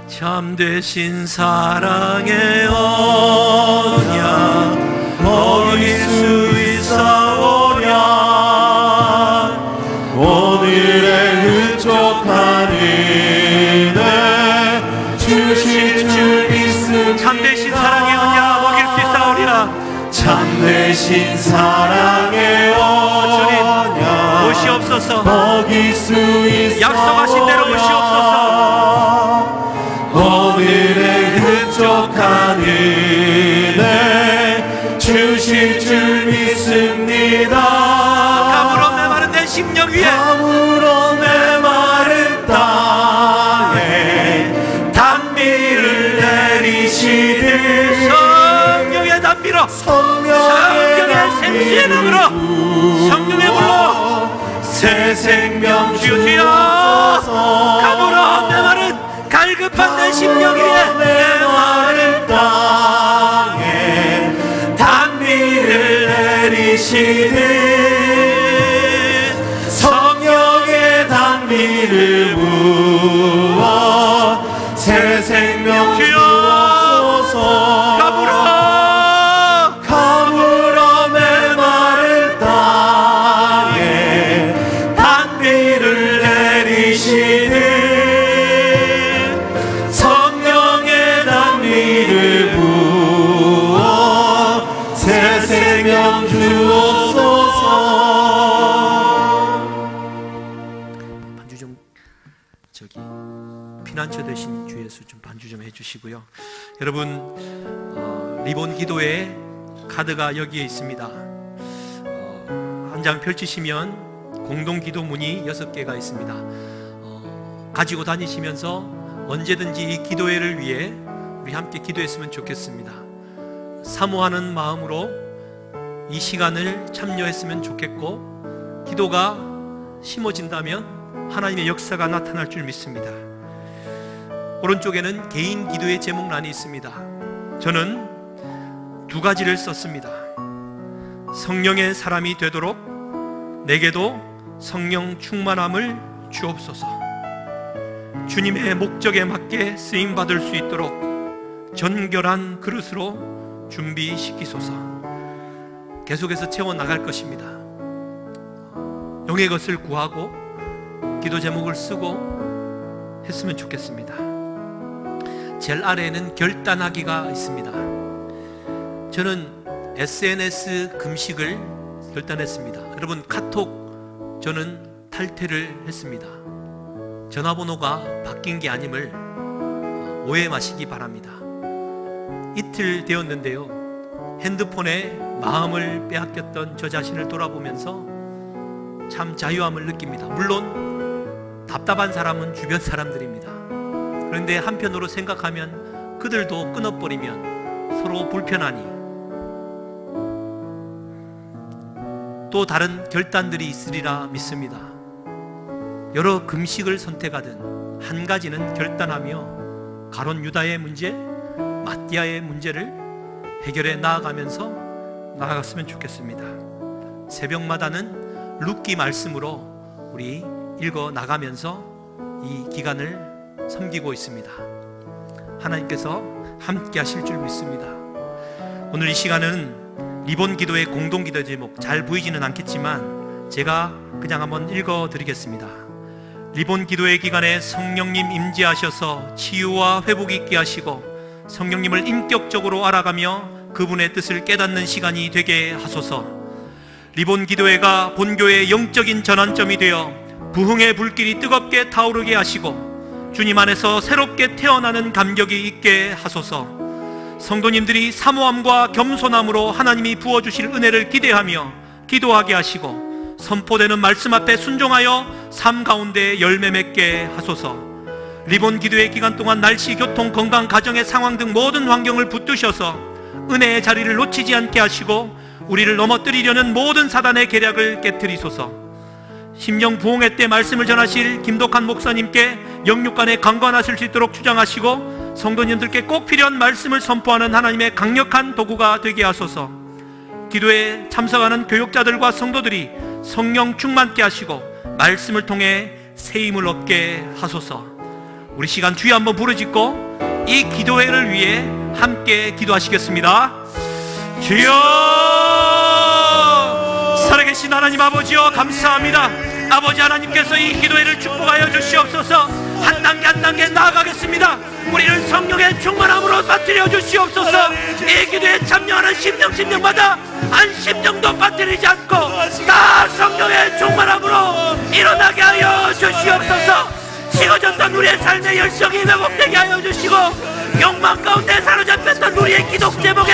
참되신 사랑의 언약 어길 수 있사오랴. 오늘의 흡족한 은혜 주실 줄 믿습니다. 참되신 사랑의 언약 어길 수 있사오리라. 참되신 사랑의 언약 오시옵소서. 어길 수 있사오랴. 약속하신 대로 오시옵소서. 오늘의 흡족한 은혜 주실 줄 믿습니다. 감으로 메마른 내 심령 위에 감으로 메마른 땅에 단비를 내리시듯 성령의 단비로 성령의 생수의 능으로 성령의 불로 새 생명 주여 감으로 메마른 갈급한 내 심령 위에 메마른 땅에 단비를 내리시듯 성령의 단비를 부어 새 생명 주옵소서. 감으로 메마른 땅에 단비를 내리시듯 성령의 단비를 부어 새 생명 주옵소서. 반주 좀 피난처 되신 주 예수 좀 반주 좀 해주시고요. 여러분 리본 기도회 카드가 여기에 있습니다. 한 장 펼치시면 공동 기도문이 6개가 있습니다. 가지고 다니시면서 언제든지 이 기도회를 위해 우리 함께 기도했으면 좋겠습니다. 사모하는 마음으로 이 시간을 참여했으면 좋겠고, 기도가 심어진다면 하나님의 역사가 나타날 줄 믿습니다. 오른쪽에는 개인 기도의 제목란이 있습니다. 저는 두 가지를 썼습니다. 성령의 사람이 되도록 내게도 성령 충만함을 주옵소서. 주님의 목적에 맞게 쓰임받을 수 있도록 전결한 그릇으로 준비시키소서. 계속해서 채워나갈 것입니다. 영의 것을 구하고 기도 제목을 쓰고 했으면 좋겠습니다. 제일 아래에는 결단하기가 있습니다. 저는 SNS 금식을 결단했습니다. 여러분, 카톡 저는 탈퇴를 했습니다. 전화번호가 바뀐 게 아님을 오해 마시기 바랍니다. 이틀 되었는데요, 핸드폰에 마음을 빼앗겼던 저 자신을 돌아보면서 참 자유함을 느낍니다. 물론 답답한 사람은 주변 사람들입니다. 그런데 한편으로 생각하면 그들도 끊어버리면 서로 불편하니 또 다른 결단들이 있으리라 믿습니다. 여러 금식을 선택하든 한 가지는 결단하며 가론 유다의 문제, 마띠아의 문제를 해결해 나아가면서 나아갔으면 좋겠습니다. 새벽마다는 룻기 말씀으로 우리 읽어 나가면서 이 기간을 섬기고 있습니다. 하나님께서 함께 하실 줄 믿습니다. 오늘 이 시간은 리본 기도의 공동 기도 제목, 잘 보이지는 않겠지만 제가 그냥 한번 읽어 드리겠습니다. 리본 기도의 기간에 성령님 임재하셔서 치유와 회복이 있게 하시고 성령님을 인격적으로 알아가며 그분의 뜻을 깨닫는 시간이 되게 하소서. 리본 기도회가 본교의 영적인 전환점이 되어 부흥의 불길이 뜨겁게 타오르게 하시고 주님 안에서 새롭게 태어나는 감격이 있게 하소서. 성도님들이 사모함과 겸손함으로 하나님이 부어주실 은혜를 기대하며 기도하게 하시고 선포되는 말씀 앞에 순종하여 삶 가운데 열매 맺게 하소서. 리본 기도회 기간 동안 날씨, 교통, 건강, 가정의 상황 등 모든 환경을 붙드셔서 은혜의 자리를 놓치지 않게 하시고 우리를 넘어뜨리려는 모든 사단의 계략을 깨트리소서. 심령 부흥회 때 말씀을 전하실 김독한 목사님께 영육간에 강건하실 수 있도록 주장하시고 성도님들께 꼭 필요한 말씀을 선포하는 하나님의 강력한 도구가 되게 하소서. 기도에 참석하는 교육자들과 성도들이 성령 충만케 하시고 말씀을 통해 세임을 얻게 하소서. 우리 시간 주여 한번 부르짖고 이 기도회를 위해 함께 기도하시겠습니다. 주여! 살아계신 하나님 아버지여, 감사합니다. 아버지 하나님께서 이 기도회를 축복하여 주시옵소서. 한 단계 한 단계 나아가겠습니다. 우리를 성령의 충만함으로 빠뜨려 주시옵소서. 이 기도에 참여하는 심령마다 한 심령도 빠뜨리지 않고 다 성령의 충만함으로 일어나게 하여 주시옵소서. 식어졌던 우리의 삶의 열정이 회복되게 하여 주시고 욕망 가운데 사로잡혔던 우리의 기도 제목에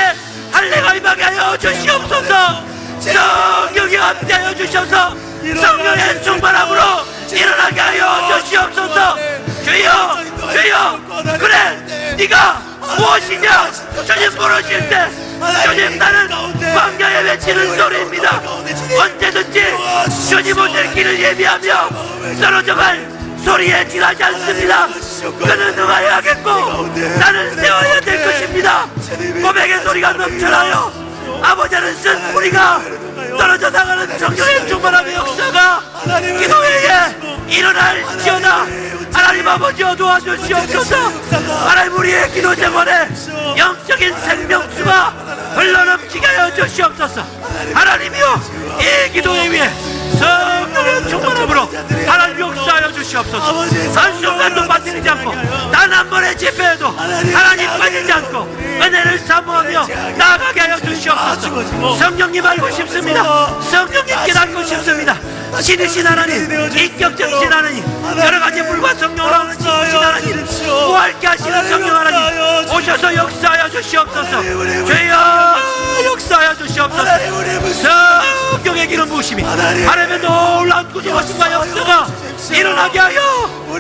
할례가 임하게 하여 주시옵소서. 성령이 함께하여 주셔서 성령의 충만함으로 일어나게 하여 주시옵소서. 주여, 주여, 그래 네가 무엇이냐 주님 물으실 때 주님 나는 광야에 외치는 소리입니다. 언제든지 주님 오실 길을 예비하며 떨어져갈 소리에 지나지 않습니다. 그는 응하여야겠고 나는 세워야 될 것입니다. 고백의 소리가 넘쳐나요. 아버지는 쓴 우리가 떨어져 나가는 성령의 충만함의 역사가 기도회에 일어날지어다. 하나님 아버지여 도와주시옵소서. 하나님 우리의 기도 생활에 영적인 생명수가 흘러넘치게 하여 주시옵소서. 하나님이여 이 기도회 위에 성령의 충만함으로 하나님 역사하여 주시옵소서. 한순간도 빠뜨리지 않고 단 한 번의 집회에도 하나님 빠지지 않고 은혜를 사모하며 나아가게 하여 주시옵소서. 성령님 알고 싶습니다. 성령님 깨닫고 싶습니다. 신이신 하나님, 인격적이신 하나님, 여러가지 물과 성령으로 하시는 하나님, 부활케 하시는 성령 하나님 오셔서 역사하여 주시옵소서. 주여 역사하여 주시옵소서. 성령의 기름 부으시고 부으심이, 하나님의 놀라운 구속하심과 역사가 일어나게 하여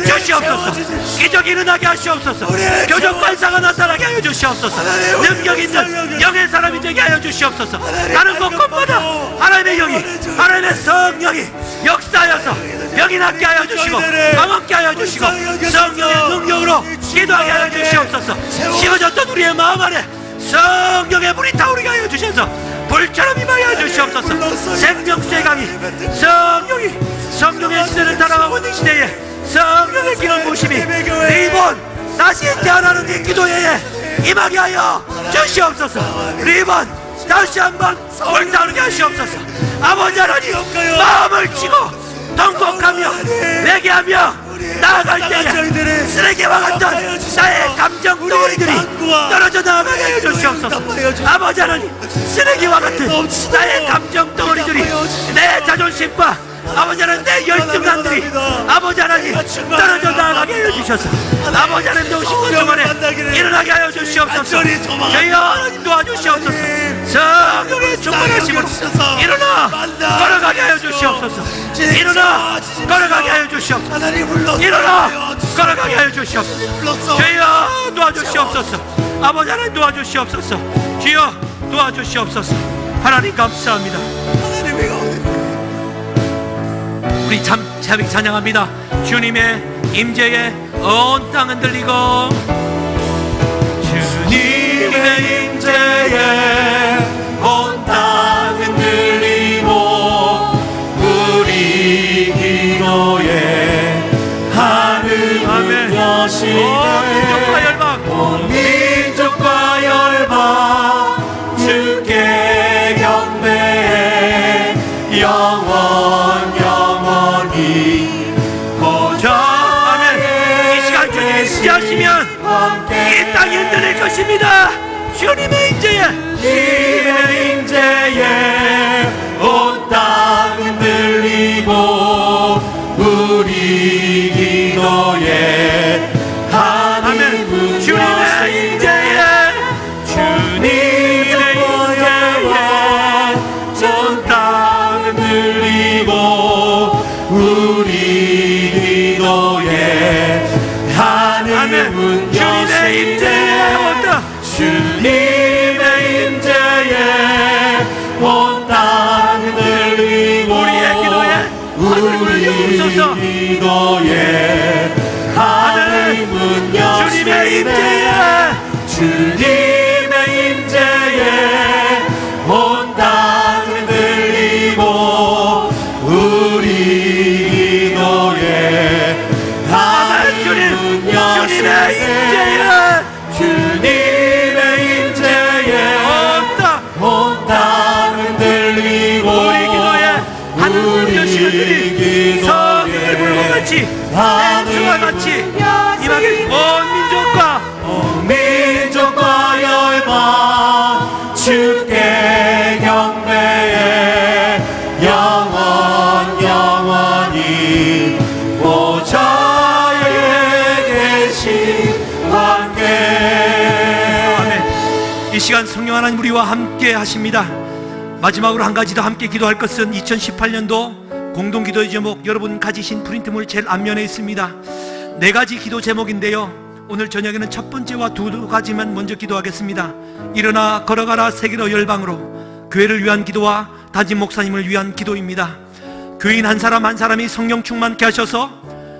주시옵소서. 기적이 일어나게 하시옵소서. 교정 발사가 나타나게 하여 주시옵소서. 능력 있는 영의 사람이 되게 하여 주시옵소서. 다른 곳곳마다 하나님의 영이, 하나님의 성령이 역사하여서 영이 낫게 하여 주시고 강함께 하여 주시고 성령의 능력으로 기도하게 하여 주시옵소서. 식어졌던 우리의 마음 안에 성령의 불이 타오르게 하여 주셔서 불처럼 임하여 주시옵소서. 생명수의 강이 성령의 시대를 따라가고 있는 시대에 성령의 기름 부으심이 리본 다시 태어나는 이 기도회에 임하게 하여 주시옵소서. 리본 다시 한번 올라오게 하시옵소서. 아버지 하나님, 마음을 치고 통곡하며 회개하며 나아갈 때에 쓰레기와 같은 나의 감정 덩어리들이 떨어져 나아가게 하여 주시옵소서. 아버지 하나님, 쓰레기와 같은 나의 감정 덩어리들이 내 자존심과 아버지 하나님 내 열등감들이 아버지 하나님 떨어져 나아가게 해여 주셔서 아버지 하나님 오신 것 동안에 일어나게 하여 주시옵소서. 저희 하나님 도와주시옵소서. 성령의 충만하심으로 일어나 걸어가게 하여 주시옵소서. 일어나 걸어가게 하여 주시옵소서. 일어나 걸어가게 하여 주시옵소서. 저희여 도와주시옵소서. 아버지 하나님 도와주시옵소서. 주여 도와주시옵소서. 하나님 감사합니다. 우리 참 찬양합니다. 주님의 임재에 온 땅 흔들리고 주님의 임재에 온 땅 흔들리고 우리 기도에 하늘은 여시되 온 민족과 열방 주께 경배해 영원히 보좌 아멘. 이 시간 주님 임재하시면 이 땅이 흔들릴 것입니다. 주님의 임재에 온 땅 흔들리고 우리 기도에 하늘은 주님의 임재에 온 땅 흔들리고 우리 기도에 하늘은 주님의 임재에 온다. 주님의 임재에 온 땅 흔들리고 우리의 기도에 하늘을 여옵소서. 기도에 하늘은 주님의 임재에 주님의 임재에 온 땅 흔들리고 우리 기도에 하늘은 주님의 임재에 주님의 임재에 온 땅 흔들리고 우리 기도에 하늘을 여시는 성령을 불고 같이 생수와 같이 임하게 온 민족과 열방 주께 경배해 영원히 보좌에 계신 관계. 아멘. 이 시간 성령 하나님 우리와 함께 하십니다. 마지막으로 한 가지 더 함께 기도할 것은 2018년도 공동기도의 제목, 여러분 가지신 프린트물 제일 앞면에 있습니다. 4가지 기도 제목인데요, 오늘 저녁에는 첫 번째와 두 가지만 먼저 기도하겠습니다. 일어나 걸어가라 세계로 열방으로, 교회를 위한 기도와 담임 목사님을 위한 기도입니다. 교인 한 사람 한 사람이 성령 충만케 하셔서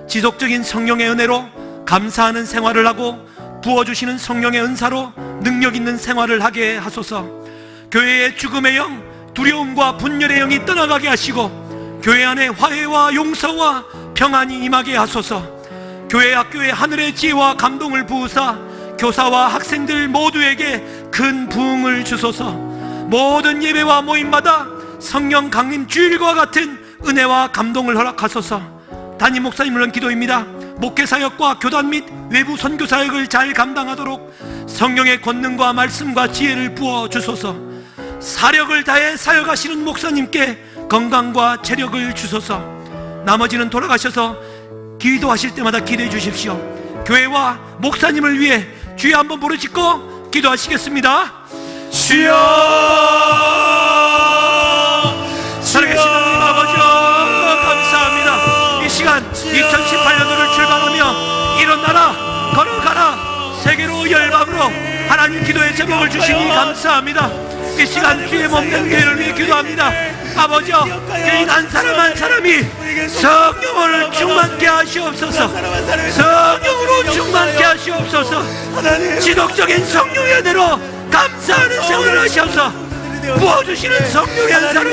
지속적인 성령의 은혜로 감사하는 생활을 하고 부어주시는 성령의 은사로 능력 있는 생활을 하게 하소서. 교회의 죽음의 영, 두려움과 분열의 영이 떠나가게 하시고 교회 안에 화해와 용서와 평안이 임하게 하소서. 교회 학교에 하늘의 지혜와 감동을 부으사 교사와 학생들 모두에게 큰 부흥을 주소서. 모든 예배와 모임마다 성령 강림 주일과 같은 은혜와 감동을 허락하소서. 담임 목사님을 위한 기도입니다. 목회사역과 교단 및 외부 선교사역을 잘 감당하도록 성령의 권능과 말씀과 지혜를 부어주소서. 사력을 다해 사역하시는 목사님께 건강과 체력을 주소서. 나머지는 돌아가셔서 기도하실 때마다 기도해 주십시오. 교회와 목사님을 위해 주여 한번 부르짖고 기도하시겠습니다. 주여, 살아계신 하나님 감사합니다. 이 시간 주의 몸된 교회를 위해 기도합니다. 아버지여, 교인 한 사람 한 사람이 성령으로 충만케 하시옵소서. 성령으로 충만케 하시옵소서. 지속적인 성령의 은혜로 감사하는 생활을 하셔서 부어주시는 성령의 은사로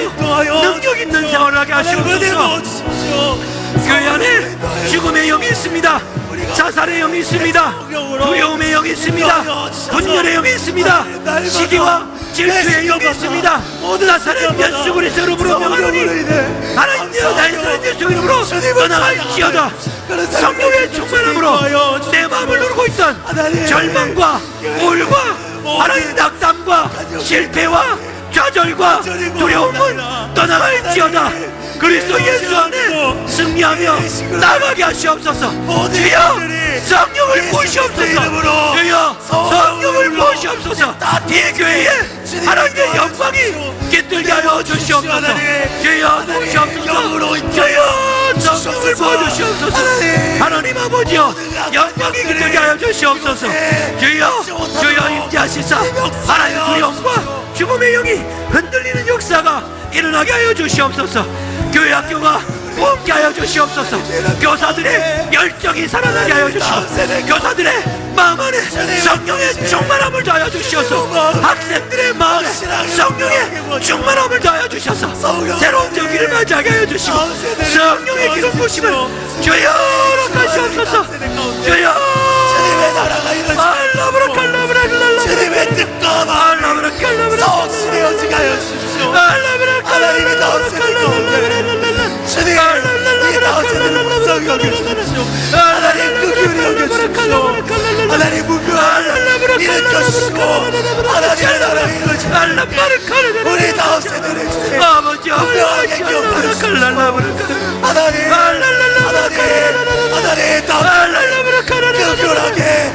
능력 있는 생활을 하게 하시옵소서. 교회 안에 죽음의 영이 있습니다. 자살의 영이 있습니다. 두려움의 영이 있습니다. 분열의 영이 있습니다. 시기와 질투의 영이 있습니다. 나사렛 예수 그리스도로 명하노니 하나님의 나의 예수 이름으로 떠나갈지어다. 성령의 충만함으로 내 마음을 누르고 있던 절망과 우울과 하나님 낙담과 실패와 좌절과 두려움은 떠나갈지어다. 그리스도 예수 안에 승리하며 나가게 하시옵소서. 주여 성령을 부으시옵소서. 주여 성령을 부으시옵소서. 이 교회에 하나님의 영광이 깃들게 하여 주시옵소서. 주여 부으시옵소서. 주여 성령을 부어주시옵소서. 하나님 아버지여 영광이 깃들게 하여 주시옵소서. 주여 임재하시사 하나님의 두려움과 죽음의 영이 흔들리는 역사가 일어나게 하여 주시옵소서. 교회 학교가 부흥케 하여 주시옵소서. 교사들의 열정이 살아나게 하여 주시옵소서. 교사들의 마음 안에 성령의 충만함을 더하여 주시옵소서. 학생들의 마음에 성령의 충만함을 더하여 주셔서 새로운 정기를 맞이하게 하여 주시고 성령의 기름 부으시면 주여 허락하시옵소서. 주여 알라브라칼라브라칼라브라 주님의 뜻과 알라브라칼라브라 성실해지게 하여 주십시오. 하나님의 나오시는 가운데 주님 이 나오시는 묵상이 여겨주십시오. 하나님 그 기운이 여겨주십시오. 하나님 무교한 이 느껴주시고 하나님의 나라를 이루어주시고 우리 나오시는 주님 분명하게 기억하시고 하나님 교묘하게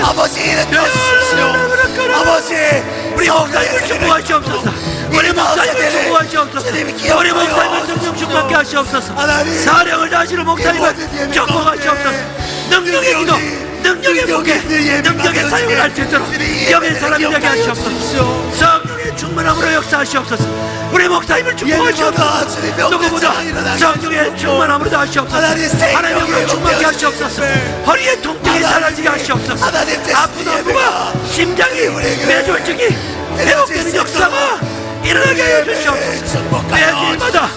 아버지 이루어주십시오. 아버지 우리 목사님을 축복하시옵소서. 우리 목사님을 축복하시옵소서. 우리 목사님을 성령 충만케 하시옵소서. 사령을 다하시는 목사님을 축복하시옵소서. 능력의 기도, 능력의 목회, 능력의 사용을 할 수 있도록 영의 사람이 되게 하시옵소서. 성령의 충만함으로 역사하시옵소서. 우리 목사님을 축복하시옵소서. 누구보다 성령의 충만함으로 하시옵소서. 하나님으로 충만케 하시옵소서. 허리에 통증이 사라지게 하시옵소서. 아픈 안부와 심장이 뇌졸중이 회복되는 역사가 일어나게 하여 주시옵소서. 매일마다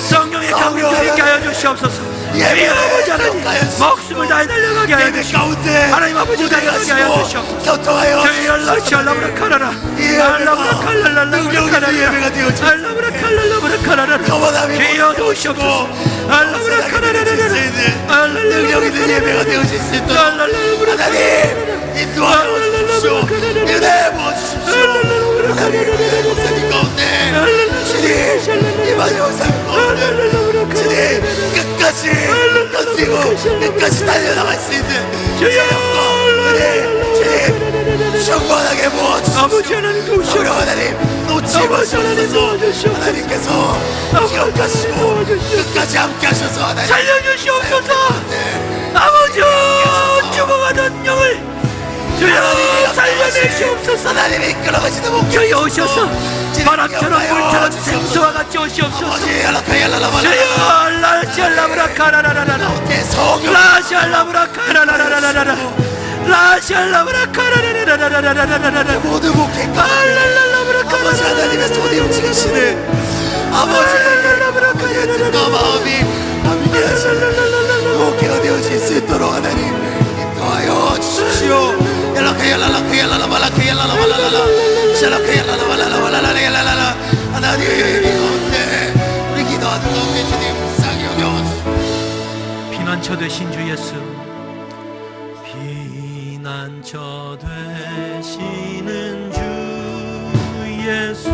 성령의 강림을 있게 하여 주시옵소서. 주의 아버지 하나님 목숨을 다해 달려가게 하여 주시옵소서. 하나님 아버지 달려가게 하여 주시옵소서. 주의 알라브라 카라라 알라브라 칼랄랄라브라 알라브라 칼랄라브라 카라라 주여 도우시옵소서. 알라브라 카라라라라 알랄라브라 예배가 되어질 수 있도록 하나님 인도하여 주십시오. 은혜 부어주십시오. 하나님 목사님 가운데 주님 이 마지막 삶 가운데 주님 끝까지 견디고 끝까지 달려나갈 수 있는 주여 주님 충만하게 부어주십시오. 아버지 하나님 도우시옵소서. 하나님 놓지 마시옵소서. 하나님께서 기억하시고 끝까지 함께 하셔서 하나님 살려주시옵소서. 아버지 죽어가던 영을 주여 살려내시옵소서. 하나님이 이끌어가시는 목표 주여 오셔서 바람처럼 물처럼 생수와 같이 오시옵소서. 주여 라샬라브라카라라라라 라샬라브라카라라라라라 라샬라브라카라라라라라라라라 모두 목회가 아버지 하나님의 손이 움직이시는 아버지의 뜻과 마음이 함께 하시는 목회가 되어질 수 있도록 하나님 인도하여 주십시오. 하나님 가운데 우리 기도하는 가운데 주님 불쌍히 여겨주십시오. 피난처 되신 주 예수, 피난처 되시는 주 예수,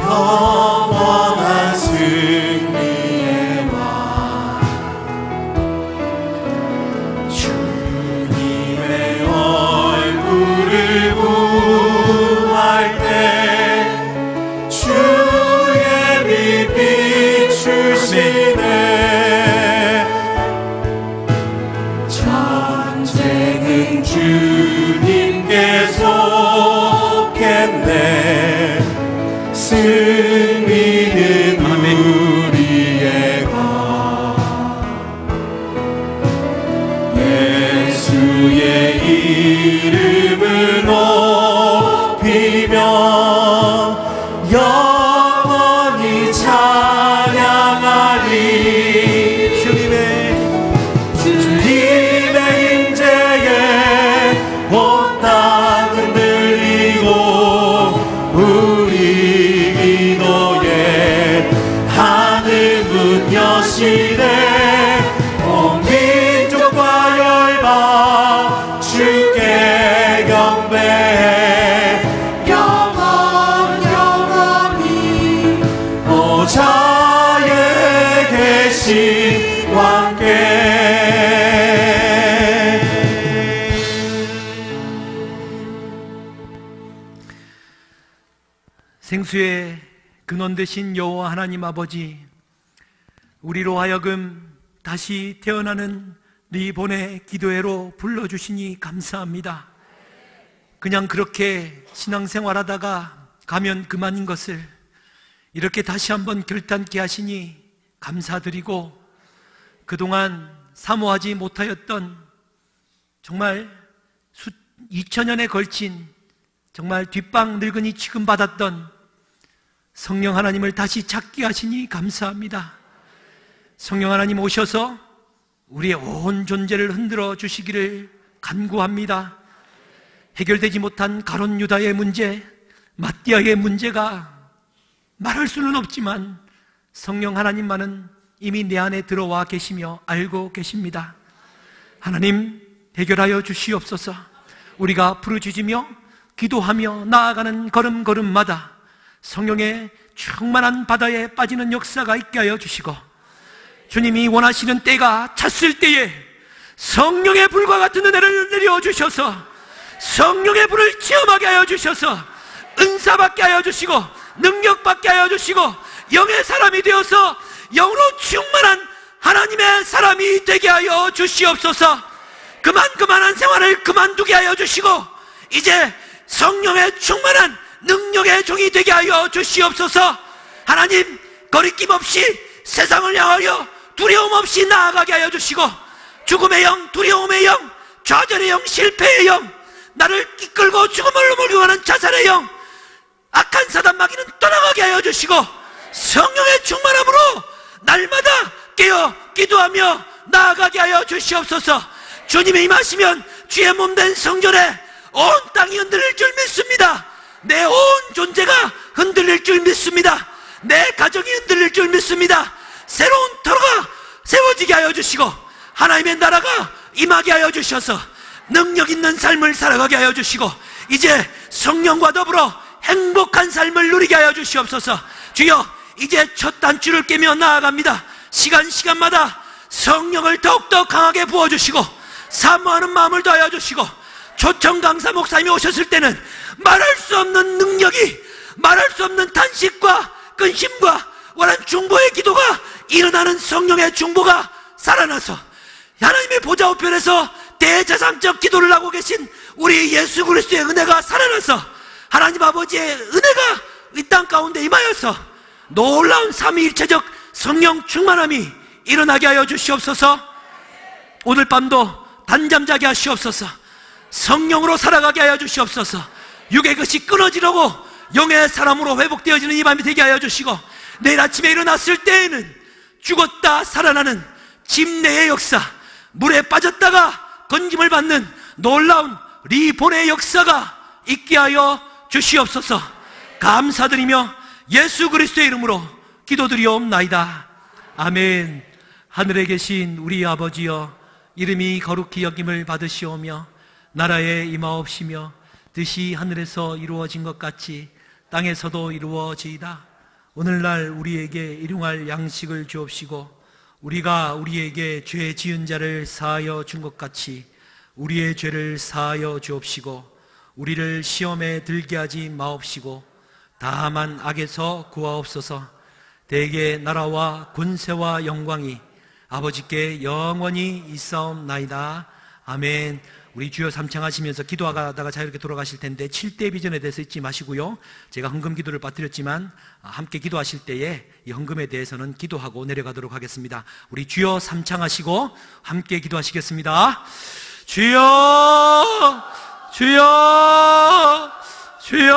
영원한 승리의 왕 주님의 얼굴을 구할 때 주의 빛 비추시네. 전쟁은 주님 생수의 근원 되신 여호와 하나님 아버지, 우리로 하여금 다시 태어나는 리본의 기도회로 불러주시니 감사합니다. 그냥 그렇게 신앙생활하다가 가면 그만인 것을 이렇게 다시 한번 결단케 하시니 감사드리고, 그동안 사모하지 못하였던 정말 2000년에 걸친 정말 뒷방 늙은이 취급받았던 성령 하나님을 다시 찾게 하시니 감사합니다. 성령 하나님 오셔서 우리의 온 존재를 흔들어 주시기를 간구합니다. 해결되지 못한 가룟 유다의 문제, 마띠아의 문제가 말할 수는 없지만 성령 하나님만은 이미 내 안에 들어와 계시며 알고 계십니다. 하나님, 해결하여 주시옵소서. 우리가 부르짖으며 기도하며 나아가는 걸음걸음마다 성령의 충만한 바다에 빠지는 역사가 있게 하여 주시고, 주님이 원하시는 때가 찼을 때에 성령의 불과 같은 은혜를 내려주셔서 성령의 불을 체험하게 하여 주셔서 은사받게 하여 주시고 능력받게 하여 주시고 영의 사람이 되어서 영으로 충만한 하나님의 사람이 되게 하여 주시옵소서. 그만한 생활을 그만두게 하여 주시고 이제 성령의 충만한 능력의 종이 되게 하여 주시옵소서. 하나님, 거리낌 없이 세상을 향하여 두려움 없이 나아가게 하여 주시고, 죽음의 영, 두려움의 영, 좌절의 영, 실패의 영, 나를 이끌고 죽음을 몰려가는 자살의 영, 악한 사단 마귀는 떠나가게 하여 주시고 성령의 충만함으로 날마다 깨어 기도하며 나아가게 하여 주시옵소서. 주님이 임하시면 주의 몸된 성전에 온 땅이 흔들릴 줄 믿습니다. 내 온 존재가 흔들릴 줄 믿습니다. 내 가정이 흔들릴 줄 믿습니다. 새로운 터가 세워지게 하여 주시고 하나님의 나라가 임하게 하여 주셔서 능력 있는 삶을 살아가게 하여 주시고 이제 성령과 더불어 행복한 삶을 누리게 하여 주시옵소서. 주여, 이제 첫 단추를 깨며 나아갑니다. 시간마다 성령을 더욱더 강하게 부어주시고 사모하는 마음을 더하여 주시고, 초청 강사 목사님이 오셨을 때는 말할 수 없는 능력이, 말할 수 없는 탄식과 근심과 원한 중보의 기도가 일어나는 성령의 중보가 살아나서 하나님의 보좌 우편에서 대제사장적 기도를 하고 계신 우리 예수 그리스도의 은혜가 살아나서 하나님 아버지의 은혜가 이 땅 가운데 임하여서 놀라운 삼위일체적 성령 충만함이 일어나게 하여 주시옵소서. 오늘 밤도 단잠 자게 하시옵소서. 성령으로 살아가게 하여 주시옵소서. 육의 것이 끊어지려고 영의 사람으로 회복되어지는 이 밤이 되게 하여 주시고, 내일 아침에 일어났을 때에는 죽었다 살아나는 집내의 역사, 물에 빠졌다가 건짐을 받는 놀라운 리본의 역사가 있게 하여 주시옵소서. 감사드리며 예수 그리스도의 이름으로 기도드리옵나이다. 아멘. 하늘에 계신 우리 아버지여, 이름이 거룩히 여김을 받으시오며 나라에 임하옵시며 뜻이 하늘에서 이루어진 것 같이 땅에서도 이루어지이다. 오늘날 우리에게 일용할 양식을 주옵시고 우리가 우리에게 죄 지은 자를 사하여 준 것 같이 우리의 죄를 사하여 주옵시고 우리를 시험에 들게 하지 마옵시고 다만 악에서 구하옵소서. 대개 나라와 권세와 영광이 아버지께 영원히 있사옵나이다. 아멘. 우리 주여 삼창하시면서 기도하다가 자유롭게 돌아가실 텐데 7대 비전에 대해서 잊지 마시고요. 제가 헌금 기도를 빠뜨렸지만 함께 기도하실 때에 이 헌금에 대해서는 기도하고 내려가도록 하겠습니다. 우리 주여 삼창하시고 함께 기도하시겠습니다. 주여, 주여, 주여.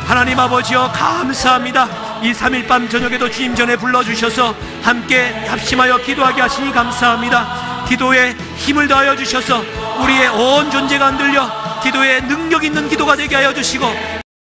하나님 아버지여, 감사합니다. 이 3일 밤 저녁에도 주님 전에 불러주셔서 함께 합심하여 기도하게 하시니 감사합니다. 기도에 힘을 더하여 주셔서 우리의 온 존재가 흔들려 기도에 능력 있는 기도가 되게 하여 주시고